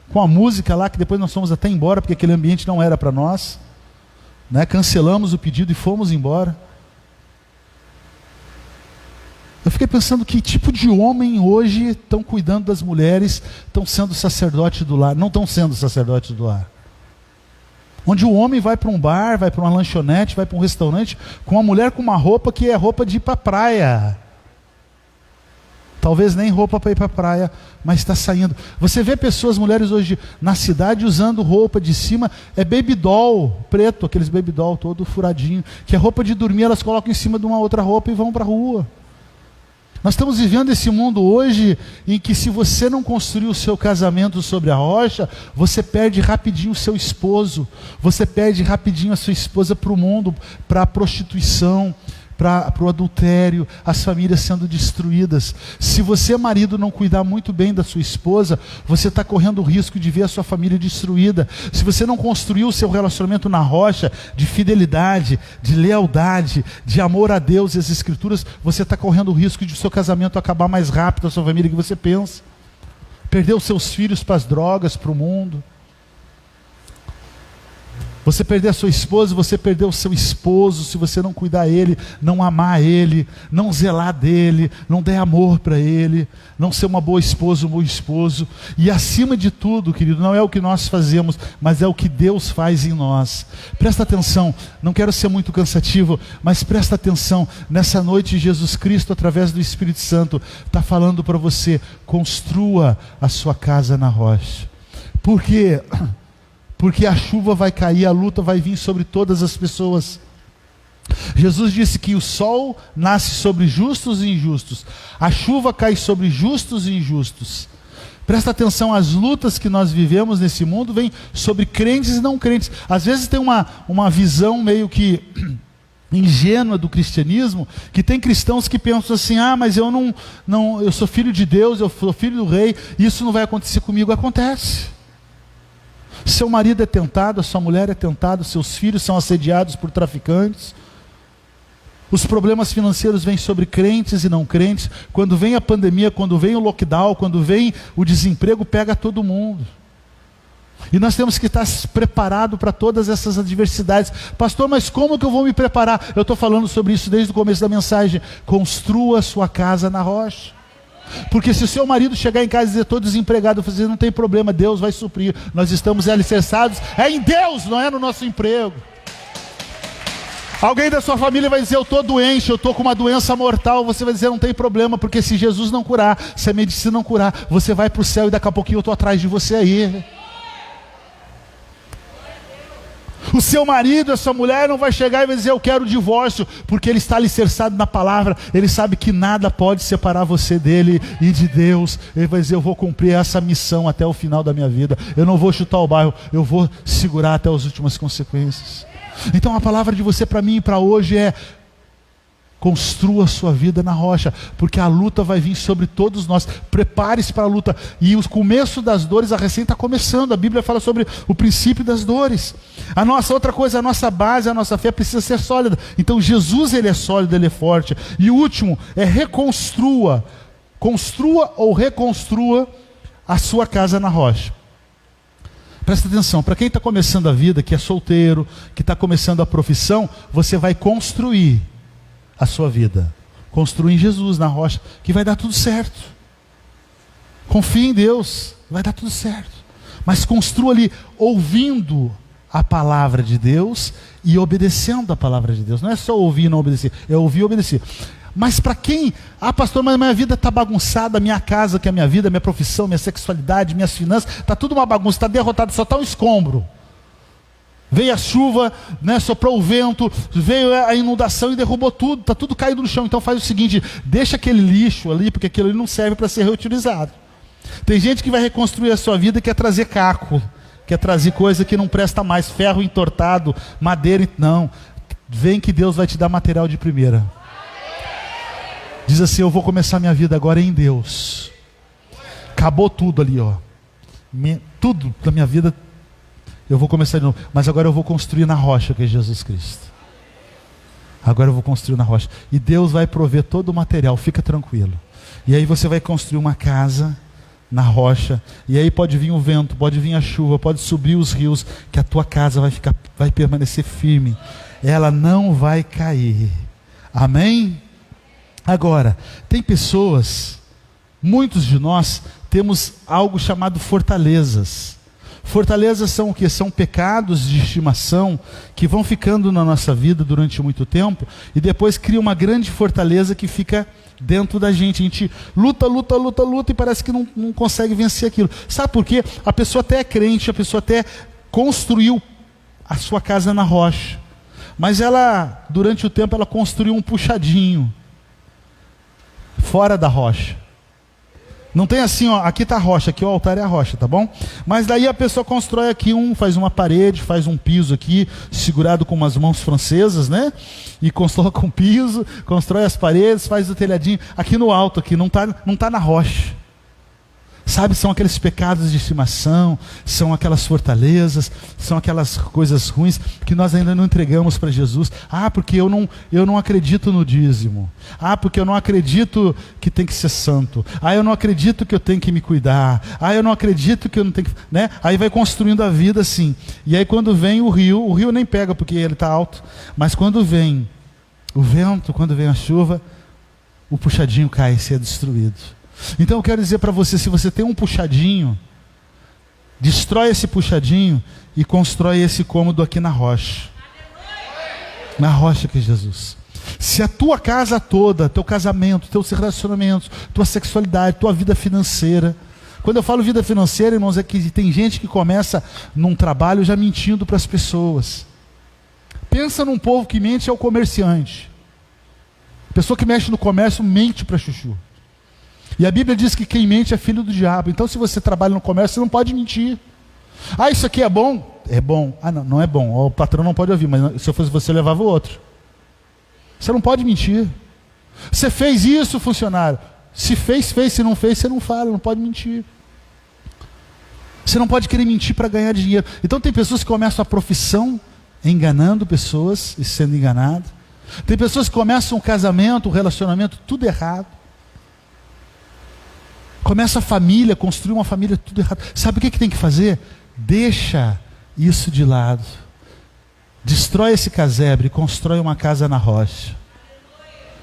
com a música lá, que depois nós fomos até embora, porque aquele ambiente não era para nós, né? Cancelamos o pedido e fomos embora. Eu fiquei pensando que tipo de homem hoje estão cuidando das mulheres, estão sendo sacerdote do lar, não estão sendo sacerdotes do lar. Onde o homem vai para um bar, vai para uma lanchonete, vai para um restaurante, com uma mulher com uma roupa que é roupa de ir para a praia. Talvez nem roupa para ir para a praia, mas está saindo. Você vê pessoas, mulheres hoje na cidade usando roupa de cima, é baby doll, preto, aqueles baby doll todo furadinho, que é roupa de dormir, elas colocam em cima de uma outra roupa e vão para a rua. Nós estamos vivendo esse mundo hoje em que, se você não construir o seu casamento sobre a rocha, você perde rapidinho o seu esposo, você perde rapidinho a sua esposa para o mundo, para a prostituição, para o adultério, as famílias sendo destruídas. Se você, marido, não cuidar muito bem da sua esposa, você está correndo o risco de ver a sua família destruída. Se você não construir o seu relacionamento na rocha de fidelidade, de lealdade, de amor a Deus e às Escrituras, você está correndo o risco de o seu casamento acabar mais rápido, a sua família, que você pensa. Perder os seus filhos para as drogas, para o mundo. Você perder a sua esposa, você perder o seu esposo, se você não cuidar dele, não amar ele, não zelar dele, não der amor para ele, não ser uma boa esposa, um bom esposo. E acima de tudo, querido, não é o que nós fazemos, mas é o que Deus faz em nós. Presta atenção, não quero ser muito cansativo, mas presta atenção. Nessa noite, Jesus Cristo, através do Espírito Santo, está falando para você: construa a sua casa na rocha. Por quê? Porque a chuva vai cair, a luta vai vir sobre todas as pessoas. Jesus disse que o sol nasce sobre justos e injustos, a chuva cai sobre justos e injustos. Presta atenção, as lutas que nós vivemos nesse mundo vêm sobre crentes e não crentes. Às vezes tem uma visão meio que ingênua do cristianismo, que tem cristãos que pensam assim: ah, mas eu eu sou filho de Deus, eu sou filho do rei, isso não vai acontecer comigo. Acontece. Seu marido é tentado, a sua mulher é tentada, seus filhos são assediados por traficantes. Os problemas financeiros vêm sobre crentes e não crentes. Quando vem a pandemia, quando vem o lockdown, quando vem o desemprego, pega todo mundo. E nós temos que estar preparados para todas essas adversidades. Pastor, mas como que eu vou me preparar? Eu estou falando sobre isso desde o começo da mensagem. Construa a sua casa na rocha. Porque se o seu marido chegar em casa e dizer: estou desempregado, eu vou dizer: não tem problema, Deus vai suprir. Nós estamos alicerçados, é em Deus, não é no nosso emprego. Alguém da sua família vai dizer: eu estou doente, eu estou com uma doença mortal. Você vai dizer: não tem problema, porque se Jesus não curar, se a medicina não curar, você vai para o céu e daqui a pouquinho eu estou atrás de você aí. O seu marido, a sua mulher não vai chegar e vai dizer: eu quero o divórcio, porque ele está alicerçado na palavra, ele sabe que nada pode separar você dele e de Deus. Ele vai dizer: eu vou cumprir essa missão até o final da minha vida, eu não vou chutar o bairro, eu vou segurar até as últimas consequências. Então a palavra de você para mim e para hoje é: construa a sua vida na rocha, porque a luta vai vir sobre todos nós. Prepare-se para a luta. E o começo das dores, a recém está começando. A Bíblia fala sobre o princípio das dores. A nossa outra coisa, a nossa base, a nossa fé precisa ser sólida. Então Jesus, ele é sólido, ele é forte. E o último é: reconstrua construa ou reconstrua a sua casa na rocha. Presta atenção, para quem está começando a vida, que é solteiro, que está começando a profissão, você vai construir a sua vida. Construir em Jesus, na rocha, que vai dar tudo certo. Confie em Deus, vai dar tudo certo. Mas construa ali, ouvindo a palavra de Deus e obedecendo a palavra de Deus. Não é só ouvir e não obedecer, é ouvir e obedecer. Mas para quem, pastor, mas minha vida está bagunçada, minha casa, que é a minha vida, minha profissão, minha sexualidade, minhas finanças, está tudo uma bagunça, está derrotado, só está um escombro. Veio a chuva, né, soprou o vento, veio a inundação e derrubou tudo, está tudo caído no chão. Então faz o seguinte, deixa aquele lixo ali, porque aquilo ali não serve para ser reutilizado. Tem gente que vai reconstruir a sua vida e quer trazer caco, quer trazer coisa que não presta mais, ferro entortado, madeira, não. Vem que Deus vai te dar material de primeira. Diz assim, eu vou começar minha vida agora em Deus. Acabou tudo ali, ó. Tudo da minha vida, eu vou começar de novo. Mas agora eu vou construir na rocha, que é Jesus Cristo. Agora eu vou construir na rocha. E Deus vai prover todo o material, fica tranquilo. E aí você vai construir uma casa na rocha. E aí pode vir o vento, pode vir a chuva, pode subir os rios, que a tua casa vai permanecer firme. Ela não vai cair. Amém? Agora, tem pessoas, muitos de nós temos algo chamado fortalezas. Fortalezas são o que? São pecados de estimação que vão ficando na nossa vida durante muito tempo e depois cria uma grande fortaleza que fica dentro da gente. A gente luta e parece que não consegue vencer aquilo. Sabe por quê? A pessoa até é crente, a pessoa até construiu a sua casa na rocha, mas ela, durante o tempo, ela construiu um puxadinho fora da rocha. Não tem assim, ó, aqui está a rocha, aqui o altar é a rocha, tá bom? Mas daí a pessoa constrói aqui faz uma parede, faz um piso aqui, segurado com umas mãos francesas, né? E constrói com piso, constrói as paredes, faz o telhadinho. Aqui no alto, aqui, não tá na rocha. Sabe, são aqueles pecados de estimação, são aquelas fortalezas, são aquelas coisas ruins que nós ainda não entregamos para Jesus. Porque eu não acredito no dízimo. Porque eu não acredito que tem que ser santo. Eu não acredito que eu tenho que me cuidar. Eu não acredito que eu não tenho que... Né? Aí vai construindo a vida assim. E aí quando vem o rio nem pega porque ele está alto. Mas quando vem o vento, quando vem a chuva, o puxadinho cai e se é destruído. Então eu quero dizer para você, se você tem um puxadinho, destrói esse puxadinho e constrói esse cômodo aqui na rocha. Na rocha que é Jesus. Se a tua casa toda, teu casamento, teus relacionamentos, tua sexualidade, tua vida financeira. Quando eu falo vida financeira, irmãos, é que tem gente que começa num trabalho já mentindo para as pessoas. Pensa num povo que mente é o comerciante. A pessoa que mexe no comércio mente para chuchu. E a Bíblia diz que quem mente é filho do diabo. Então se você trabalha no comércio, você não pode mentir. Isso aqui é bom? É bom. Não é bom. O patrão não pode ouvir, mas se eu fosse você, eu levava o outro. Você não pode mentir. Você fez isso, funcionário. Se fez. Se não fez, você não fala, não pode mentir. Você não pode querer mentir para ganhar dinheiro. Então tem pessoas que começam a profissão enganando pessoas e sendo enganado. Tem pessoas que começam um casamento, um relacionamento, tudo errado. Começa a família, construir uma família, tudo errado. Sabe o que tem que fazer? Deixa isso de lado. Destrói esse casebre e constrói uma casa na rocha.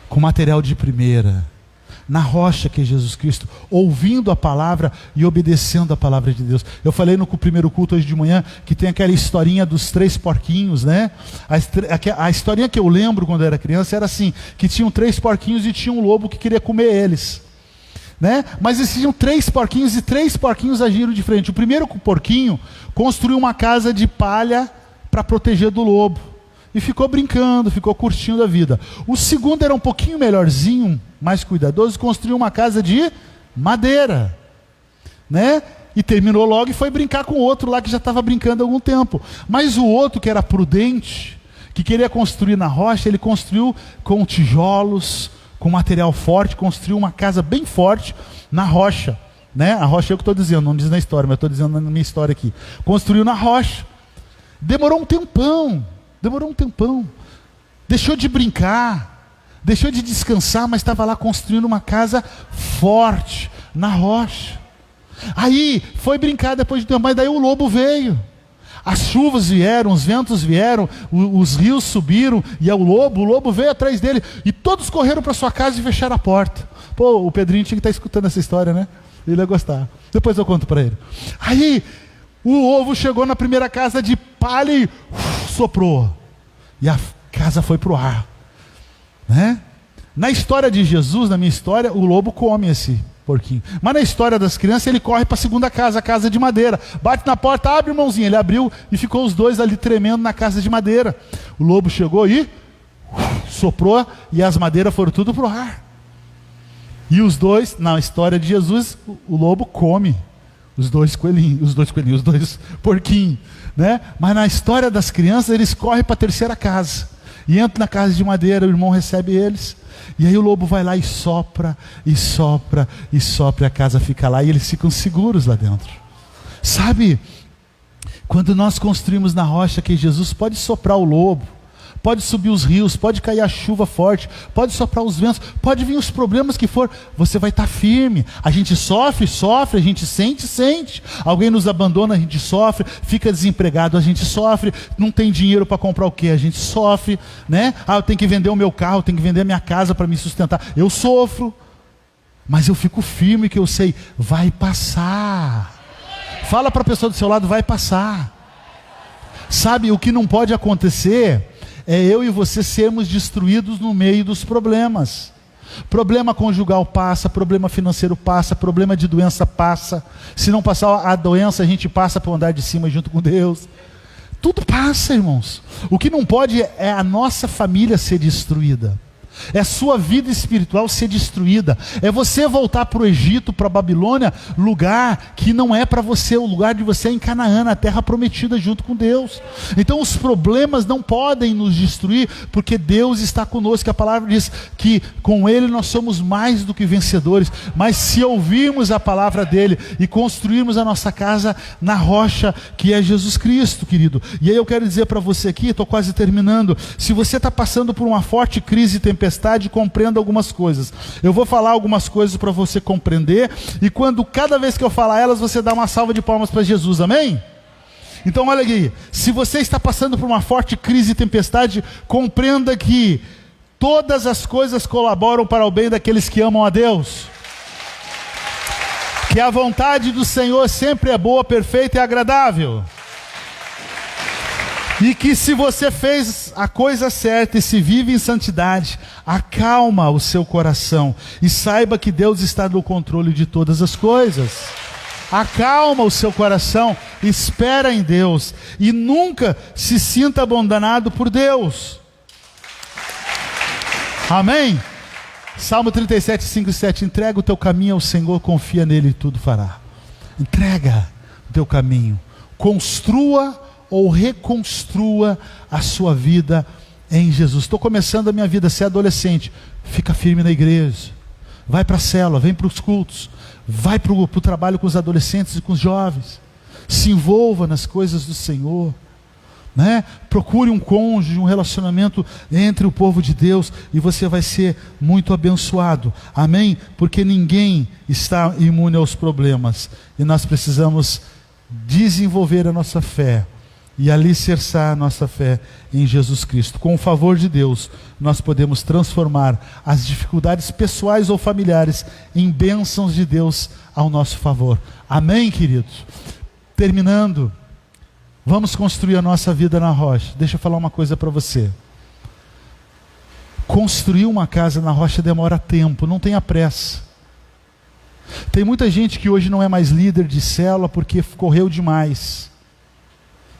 Com material de primeira. Na rocha que é Jesus Cristo. Ouvindo a palavra e obedecendo a palavra de Deus. Eu falei no primeiro culto hoje de manhã que tem aquela historinha dos 3 porquinhos, né? A historinha que eu lembro quando eu era criança era assim, que tinham 3 porquinhos e tinha um lobo que queria comer eles. Né? Mas existiam 3 porquinhos e 3 porquinhos agiram diferente. O primeiro porquinho construiu uma casa de palha para proteger do lobo. E ficou brincando, ficou curtindo a vida. O segundo era um pouquinho melhorzinho, mais cuidadoso, construiu uma casa de madeira. Né? E terminou logo e foi brincar com o outro lá que já estava brincando há algum tempo. Mas o outro que era prudente, que queria construir na rocha, ele construiu com tijolos, com material forte, construiu uma casa bem forte na rocha, né? A rocha é o que estou dizendo, não diz na história, mas estou dizendo na minha história aqui. Construiu na rocha. Demorou um tempão. Deixou de brincar. Deixou de descansar, mas estava lá construindo uma casa forte, na rocha. Aí foi brincar depois de tempo, mas daí o lobo veio. As chuvas vieram, os ventos vieram, os rios subiram, e o lobo veio atrás dele, e todos correram para sua casa e fecharam a porta. Pô, o Pedrinho tinha que estar escutando essa história, né? Ele ia gostar. Depois eu conto para ele. Aí o ovo chegou na primeira casa de palha e soprou. E a casa foi para o ar. Né? Na história de Jesus, na minha história, o lobo come esse porquinho. Mas na história das crianças, ele corre para a segunda casa, a casa de madeira. Bate na porta, abre, irmãozinho. Ele abriu e ficou os dois ali tremendo na casa de madeira. O lobo chegou e soprou, e as madeiras foram tudo para o ar. E os dois, na história de Jesus, o lobo come os dois porquinhos, né? Mas na história das crianças, eles correm para a terceira casa. E entram na casa de madeira, o irmão recebe eles. E aí o lobo vai lá e sopra, e sopra, e sopra, e a casa fica lá, e eles ficam seguros lá dentro. Sabe, quando nós construímos na rocha que Jesus, pode soprar o lobo, pode subir os rios, pode cair a chuva forte, pode soprar os ventos, pode vir os problemas que for, você vai estar firme. A gente sofre, a gente sente. Alguém nos abandona, a gente sofre. Fica desempregado, a gente sofre. Não tem dinheiro para comprar o quê? A gente sofre, né? Eu tenho que vender o meu carro, eu tenho que vender a minha casa para me sustentar. Eu sofro, mas eu fico firme, que eu sei, vai passar. Fala para a pessoa do seu lado, vai passar. Sabe, o que não pode acontecer é eu e você sermos destruídos no meio dos problemas. Problema conjugal passa, problema financeiro passa, problema de doença passa. Se não passar a doença, a gente passa para o andar de cima junto com Deus. Tudo passa, irmãos. O que não pode é a nossa família ser destruída. É a sua vida espiritual ser destruída. É você voltar para o Egito, para a Babilônia, lugar que não é para você. O lugar de você é em Canaã, a terra prometida junto com Deus. Então os problemas não podem nos destruir, porque Deus está conosco. A palavra diz que com Ele nós somos mais do que vencedores. Mas se ouvirmos a palavra dEle e construirmos a nossa casa na rocha, que é Jesus Cristo, querido. E aí eu quero dizer para você aqui, estou quase terminando, se você está passando por uma forte crise e tempestade, compreenda algumas coisas. Eu vou falar algumas coisas para você compreender, e cada vez que eu falar elas, você dá uma salva de palmas para Jesus, amém? Então olha aqui, se você está passando por uma forte crise e tempestade, compreenda que todas as coisas colaboram para o bem daqueles que amam a Deus, que a vontade do Senhor sempre é boa, perfeita e agradável. E que se você fez a coisa certa e se vive em santidade, acalma o seu coração e saiba que Deus está no controle de todas as coisas. Acalma o seu coração, espera em Deus e nunca se sinta abandonado por Deus. Amém? Salmo 37, 5 e 7. Entrega o teu caminho ao Senhor, confia nele e tudo fará. Entrega o teu caminho. Construa ou reconstrua a sua vida em Jesus. Estou começando a minha vida, se é adolescente, fica firme na igreja, vai para a célula, vem para os cultos, vai para o trabalho com os adolescentes e com os jovens, se envolva nas coisas do Senhor, né? Procure um cônjuge, um relacionamento entre o povo de Deus, e você vai ser muito abençoado, amém? Porque ninguém está imune aos problemas, e nós precisamos desenvolver a nossa fé e alicerçar a nossa fé em Jesus Cristo. Com o favor de Deus, nós podemos transformar as dificuldades pessoais ou familiares em bênçãos de Deus ao nosso favor. Amém, queridos? Terminando, vamos construir a nossa vida na rocha. Deixa eu falar uma coisa para você. Construir uma casa na rocha demora tempo, não tenha pressa. Tem muita gente que hoje não é mais líder de célula porque correu demais.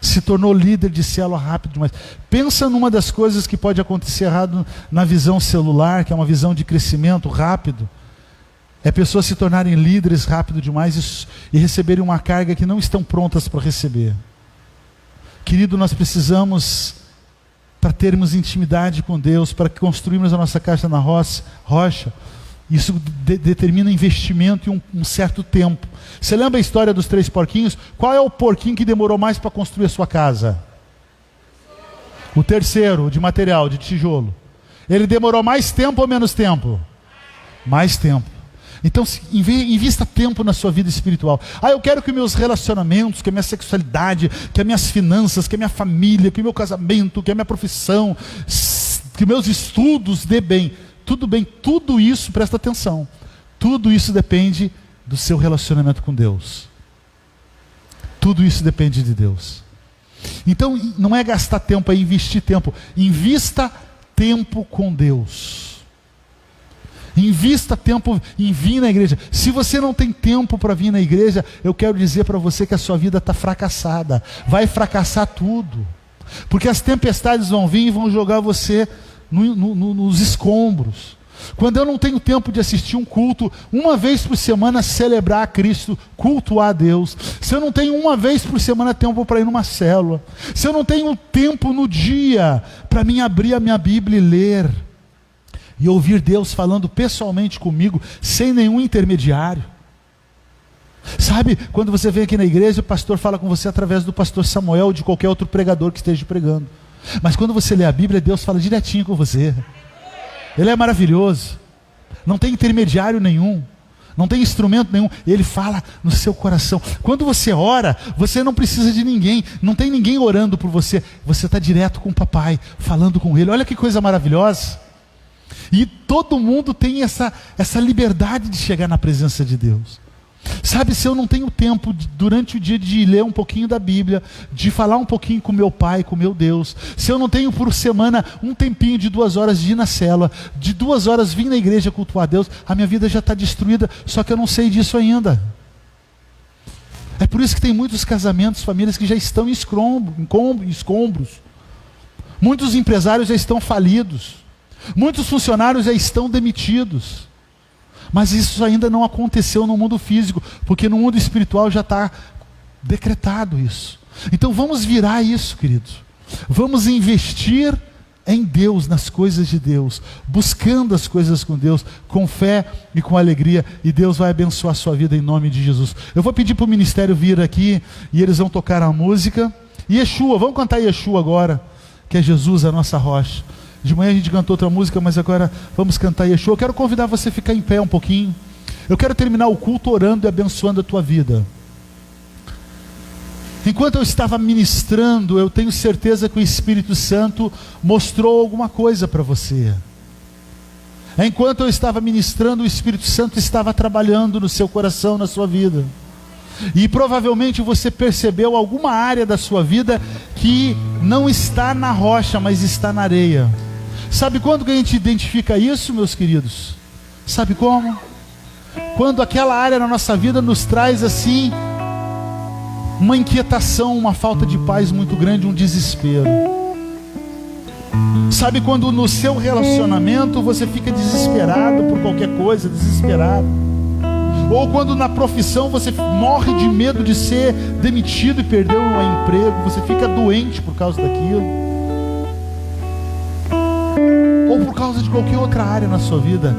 Se tornou líder de célula rápido demais. Pensa numa das coisas que pode acontecer errado na visão celular, que é uma visão de crescimento rápido. É pessoas se tornarem líderes rápido demais e receberem uma carga que não estão prontas para receber. Querido, nós precisamos, para termos intimidade com Deus, para construirmos a nossa casa na rocha, isso determina investimento e um certo tempo. Você lembra a história dos 3 porquinhos? Qual é o porquinho que demorou mais para construir a sua casa? O terceiro, de material, de tijolo. Ele demorou mais tempo ou menos tempo? Mais tempo. Então invista tempo na sua vida espiritual. Eu quero que meus relacionamentos, que a minha sexualidade, que as minhas finanças, que a minha família, que o meu casamento, que a minha profissão, que meus estudos dê bem. Tudo bem, tudo isso, presta atenção, tudo isso depende do seu relacionamento com Deus. Tudo isso depende de Deus. Então não é gastar tempo, é investir tempo. Invista tempo com Deus. Invista tempo em vir na igreja. Se você não tem tempo para vir na igreja, eu quero dizer para você que a sua vida está fracassada. Vai fracassar tudo. Porque as tempestades vão vir e vão jogar você nos escombros. Quando eu não tenho tempo de assistir um culto, uma vez por semana celebrar a Cristo, cultuar a Deus. Se eu não tenho uma vez por semana tempo para ir numa célula. Se eu não tenho tempo no dia para mim abrir a minha Bíblia e ler. E ouvir Deus falando pessoalmente comigo, sem nenhum intermediário. Sabe, quando você vem aqui na igreja, o pastor fala com você através do pastor Samuel ou de qualquer outro pregador que esteja pregando. Mas quando você lê a Bíblia, Deus fala direitinho com você. Ele é maravilhoso. Não tem intermediário nenhum. Não tem instrumento nenhum. Ele fala no seu coração. Quando você ora, você não precisa de ninguém. Não tem ninguém orando por você. Você está direto com o papai, falando com ele. Olha que coisa maravilhosa. E todo mundo tem essa liberdade de chegar na presença de Deus. Sabe, se eu não tenho tempo durante o dia de ler um pouquinho da Bíblia, de falar um pouquinho com meu pai, com meu Deus, se eu não tenho por semana um tempinho de 2 horas de ir na célula, de 2 horas vir na igreja cultuar a Deus, a minha vida já está destruída, só que eu não sei disso ainda. É por isso que tem muitos casamentos, famílias que já estão em escombros. Muitos empresários já estão falidos. Muitos funcionários já estão demitidos. Mas isso ainda não aconteceu no mundo físico, porque no mundo espiritual já está decretado isso. Então vamos virar isso, queridos. Vamos investir em Deus, nas coisas de Deus, buscando as coisas com Deus, com fé e com alegria, e Deus vai abençoar a sua vida em nome de Jesus. Eu vou pedir para o ministério vir aqui, e eles vão tocar a música. Yeshua, vamos cantar Yeshua agora, que é Jesus, a nossa rocha. De manhã a gente cantou outra música, mas agora vamos cantar Yeshua. Eu quero convidar você a ficar em pé um pouquinho. Eu quero terminar o culto orando e abençoando a tua vida. Enquanto eu estava ministrando, eu tenho certeza que o Espírito Santo mostrou alguma coisa para você. Enquanto eu estava ministrando, o Espírito Santo estava trabalhando no seu coração, na sua vida. E provavelmente você percebeu alguma área da sua vida que não está na rocha, mas está na areia. Sabe quando que a gente identifica isso, meus queridos? Sabe como? Quando aquela área na nossa vida nos traz assim uma inquietação, uma falta de paz muito grande, um desespero. Sabe quando no seu relacionamento você fica desesperado por qualquer coisa, desesperado? Ou quando na profissão você morre de medo de ser demitido e perder um emprego, você fica doente por causa daquilo. Ou por causa de qualquer outra área na sua vida.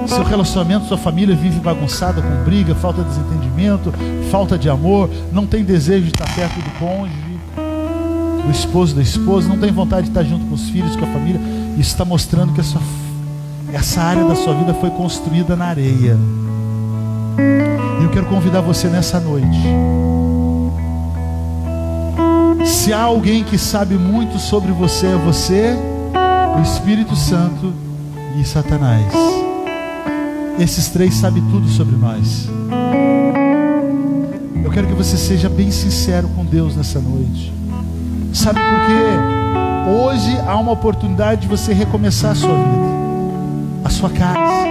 Seu relacionamento, sua família vive bagunçada com briga, falta de desentendimento, falta de amor, não tem desejo de estar perto do cônjuge, do esposo, da esposa, não tem vontade de estar junto com os filhos, com a família. Isso está mostrando que essa área da sua vida foi construída na areia. E eu quero convidar você nessa noite. Se há alguém que sabe muito sobre você, é você, o Espírito Santo e Satanás. Esses três sabem tudo sobre nós. Eu quero que você seja bem sincero com Deus nessa noite. Sabe por quê? Hoje há uma oportunidade de você recomeçar a sua vida, a sua casa.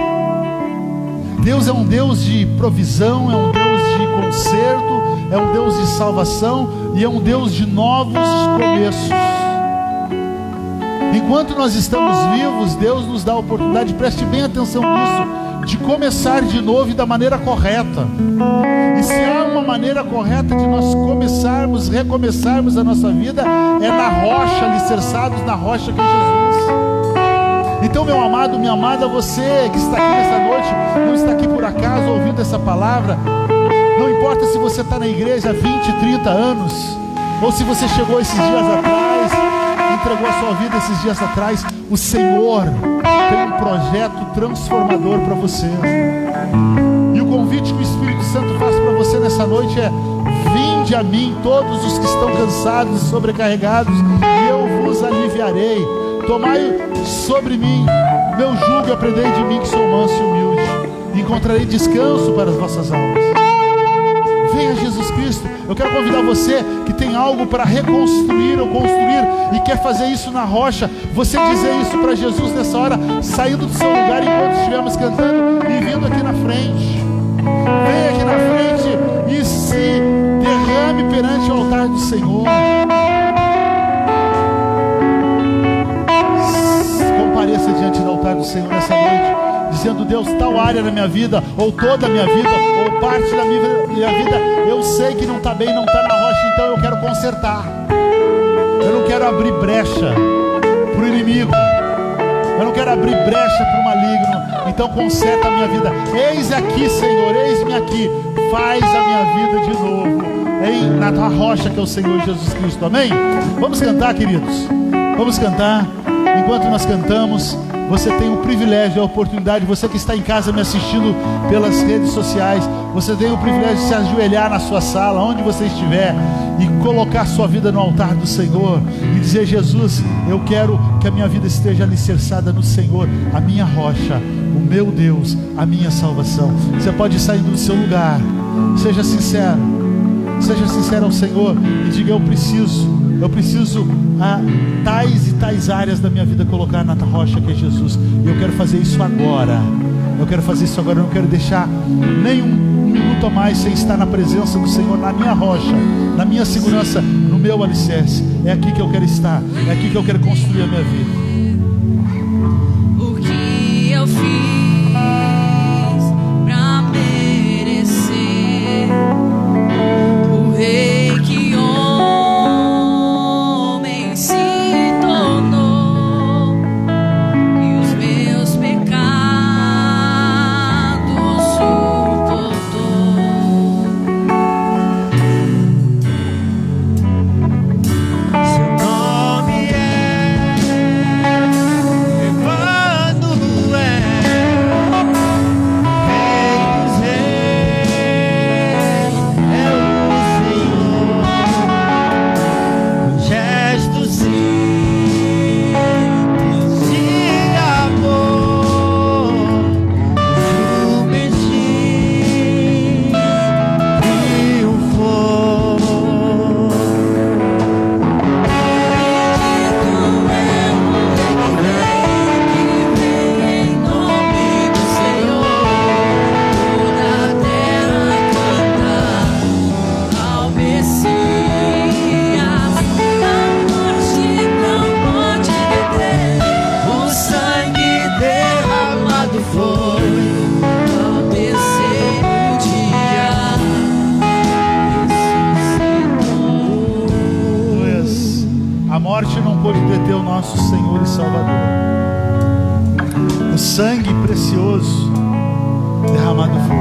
Deus é um Deus de provisão, é um Deus de conserto, é um Deus de salvação e é um Deus de novos começos. Enquanto nós estamos vivos, Deus nos dá a oportunidade, preste bem atenção nisso, de começar de novo e da maneira correta. E se há uma maneira correta de nós começarmos, recomeçarmos a nossa vida, é na rocha, alicerçados na rocha que é Jesus. Então, meu amado, minha amada, você que está aqui nessa noite, não está aqui por acaso ouvindo essa palavra, não importa se você está na igreja há 20, 30 anos, ou se você chegou esses dias atrás, entregou a sua vida esses dias atrás, o Senhor tem um projeto transformador para você. E o convite que o Espírito Santo faz para você nessa noite é: vinde a mim todos os que estão cansados e sobrecarregados, e eu vos aliviarei. Tomai sobre mim meu jugo e aprendei de mim, que sou manso e humilde, e encontrarei descanso para as vossas almas. Venha Jesus Cristo. Eu quero convidar você que tem algo para reconstruir ou construir e quer fazer isso na rocha, você dizer isso para Jesus nessa hora, saindo do seu lugar enquanto estivermos cantando e vindo aqui na frente. Venha aqui na frente e se derrame perante o altar do Senhor. Compareça diante do altar do Senhor nessa noite, dizendo: Deus, tal área da minha vida, ou toda a minha vida, ou parte da minha vida, eu sei que não está bem, não está na rocha, então eu quero consertar. Eu não quero abrir brecha para o inimigo, eu não quero abrir brecha para o maligno, então conserta a minha vida. Eis aqui, Senhor, eis-me aqui, faz a minha vida de novo na tua rocha, que é o Senhor Jesus Cristo. Amém? Vamos cantar, queridos, vamos cantar. Enquanto nós cantamos, você tem o privilégio, a oportunidade, você que está em casa me assistindo pelas redes sociais, você tem o privilégio de se ajoelhar na sua sala, onde você estiver, e colocar sua vida no altar do Senhor e dizer: Jesus, eu quero que a minha vida esteja alicerçada no Senhor, a minha rocha, o meu Deus, a minha salvação. Você pode sair do seu lugar, seja sincero ao Senhor e diga: eu preciso tais e tais áreas da minha vida colocar na rocha, que é Jesus, e eu quero fazer isso agora. Eu não quero deixar nem um minuto a mais sem estar na presença do Senhor, na minha rocha, na minha segurança, no meu alicerce. É aqui que eu quero estar, é aqui que eu quero construir a minha vida. O que eu fiz pra merecer o rei que homem se tornou, e os meus pecados suportou. Seu nome é morte não pôde deter o nosso Senhor e Salvador. O sangue precioso derramado foi.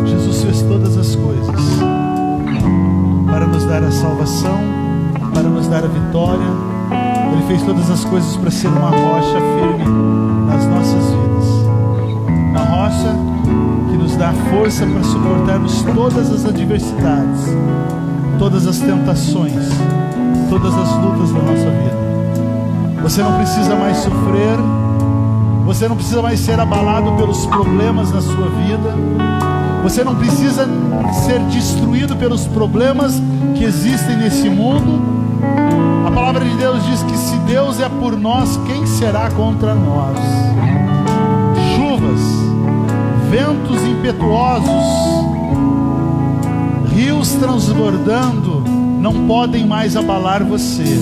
Jesus fez todas as coisas para nos dar a salvação, para nos dar a vitória. Ele fez todas as coisas para ser uma rocha firme nas nossas vidas, uma rocha que nos dá força para suportarmos todas as adversidades, todas as tentações, todas as lutas da nossa vida. Você não precisa mais sofrer, você não precisa mais ser abalado pelos problemas da sua vida, você não precisa ser destruído pelos problemas que existem nesse mundo. A palavra de Deus diz que se Deus é por nós, quem será contra nós? Chuvas, ventos impetuosos, rios transbordando não podem mais abalar você,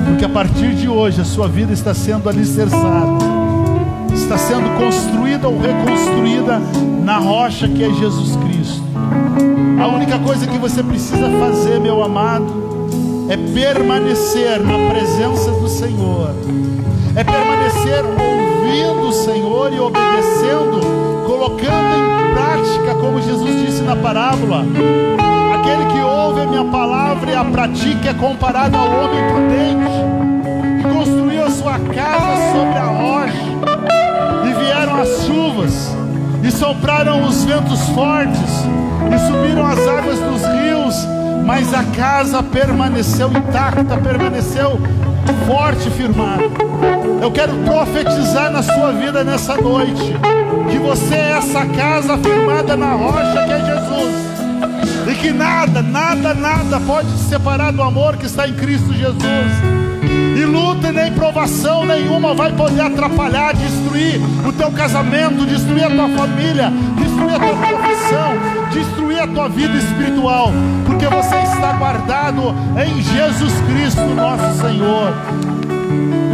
porque a partir de hoje a sua vida está sendo alicerçada, está sendo construída ou reconstruída na rocha que é Jesus Cristo. A única coisa que você precisa fazer, meu amado, é permanecer na presença do Senhor, é permanecer ouvindo o Senhor e obedecendo, colocando em prática, como Jesus disse na parábola, Aquele que ouve a minha palavra e a pratica é comparado ao homem prudente, que construiu a sua casa sobre a rocha. E vieram as chuvas, e sopraram os ventos fortes, e subiram as águas dos rios, mas a casa permaneceu intacta, permaneceu forte e firmada. Eu quero profetizar na sua vida nessa noite, que você é essa casa firmada na rocha que é Jesus, e que nada pode te separar do amor que está em Cristo Jesus. E luta nem provação nenhuma vai poder atrapalhar, destruir o teu casamento, destruir a tua família, destruir a tua profissão, destruir a tua vida espiritual, porque você está guardado em Jesus Cristo, nosso Senhor.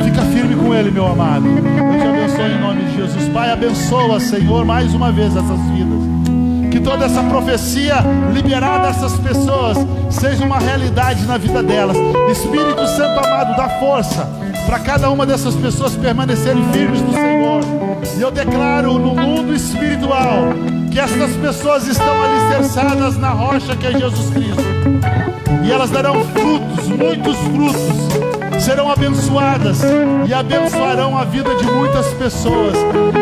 Fica firme com Ele, meu amado. Eu te abençoo em nome de Jesus. Pai, abençoa, Senhor, mais uma vez essas vidas. Que toda essa profecia liberada a essas pessoas seja uma realidade na vida delas. Espírito Santo amado, dá força para cada uma dessas pessoas permanecerem firmes no Senhor. E eu declaro no mundo espiritual que essas pessoas estão alicerçadas na rocha que é Jesus Cristo. E elas darão frutos, muitos frutos. Serão abençoadas e abençoarão a vida de muitas pessoas,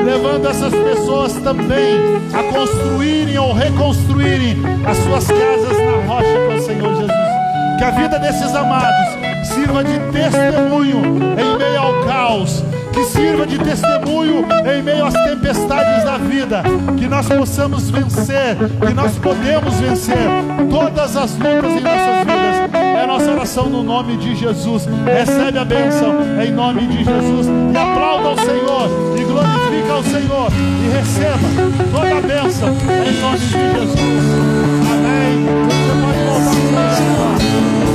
levando essas pessoas também a construírem ou reconstruírem as suas casas na rocha com o Senhor Jesus. Que a vida desses amados sirva de testemunho em meio ao caos, que sirva de testemunho em meio às tempestades da vida, que nós possamos vencer, que nós podemos vencer todas as lutas em nossas vidas. É a nossa oração no nome de Jesus. Recebe a bênção em nome de Jesus e aplauda ao Senhor e glorifica ao Senhor e receba toda a bênção em nome de Jesus. Amém. Você pode voltar para o Senhor.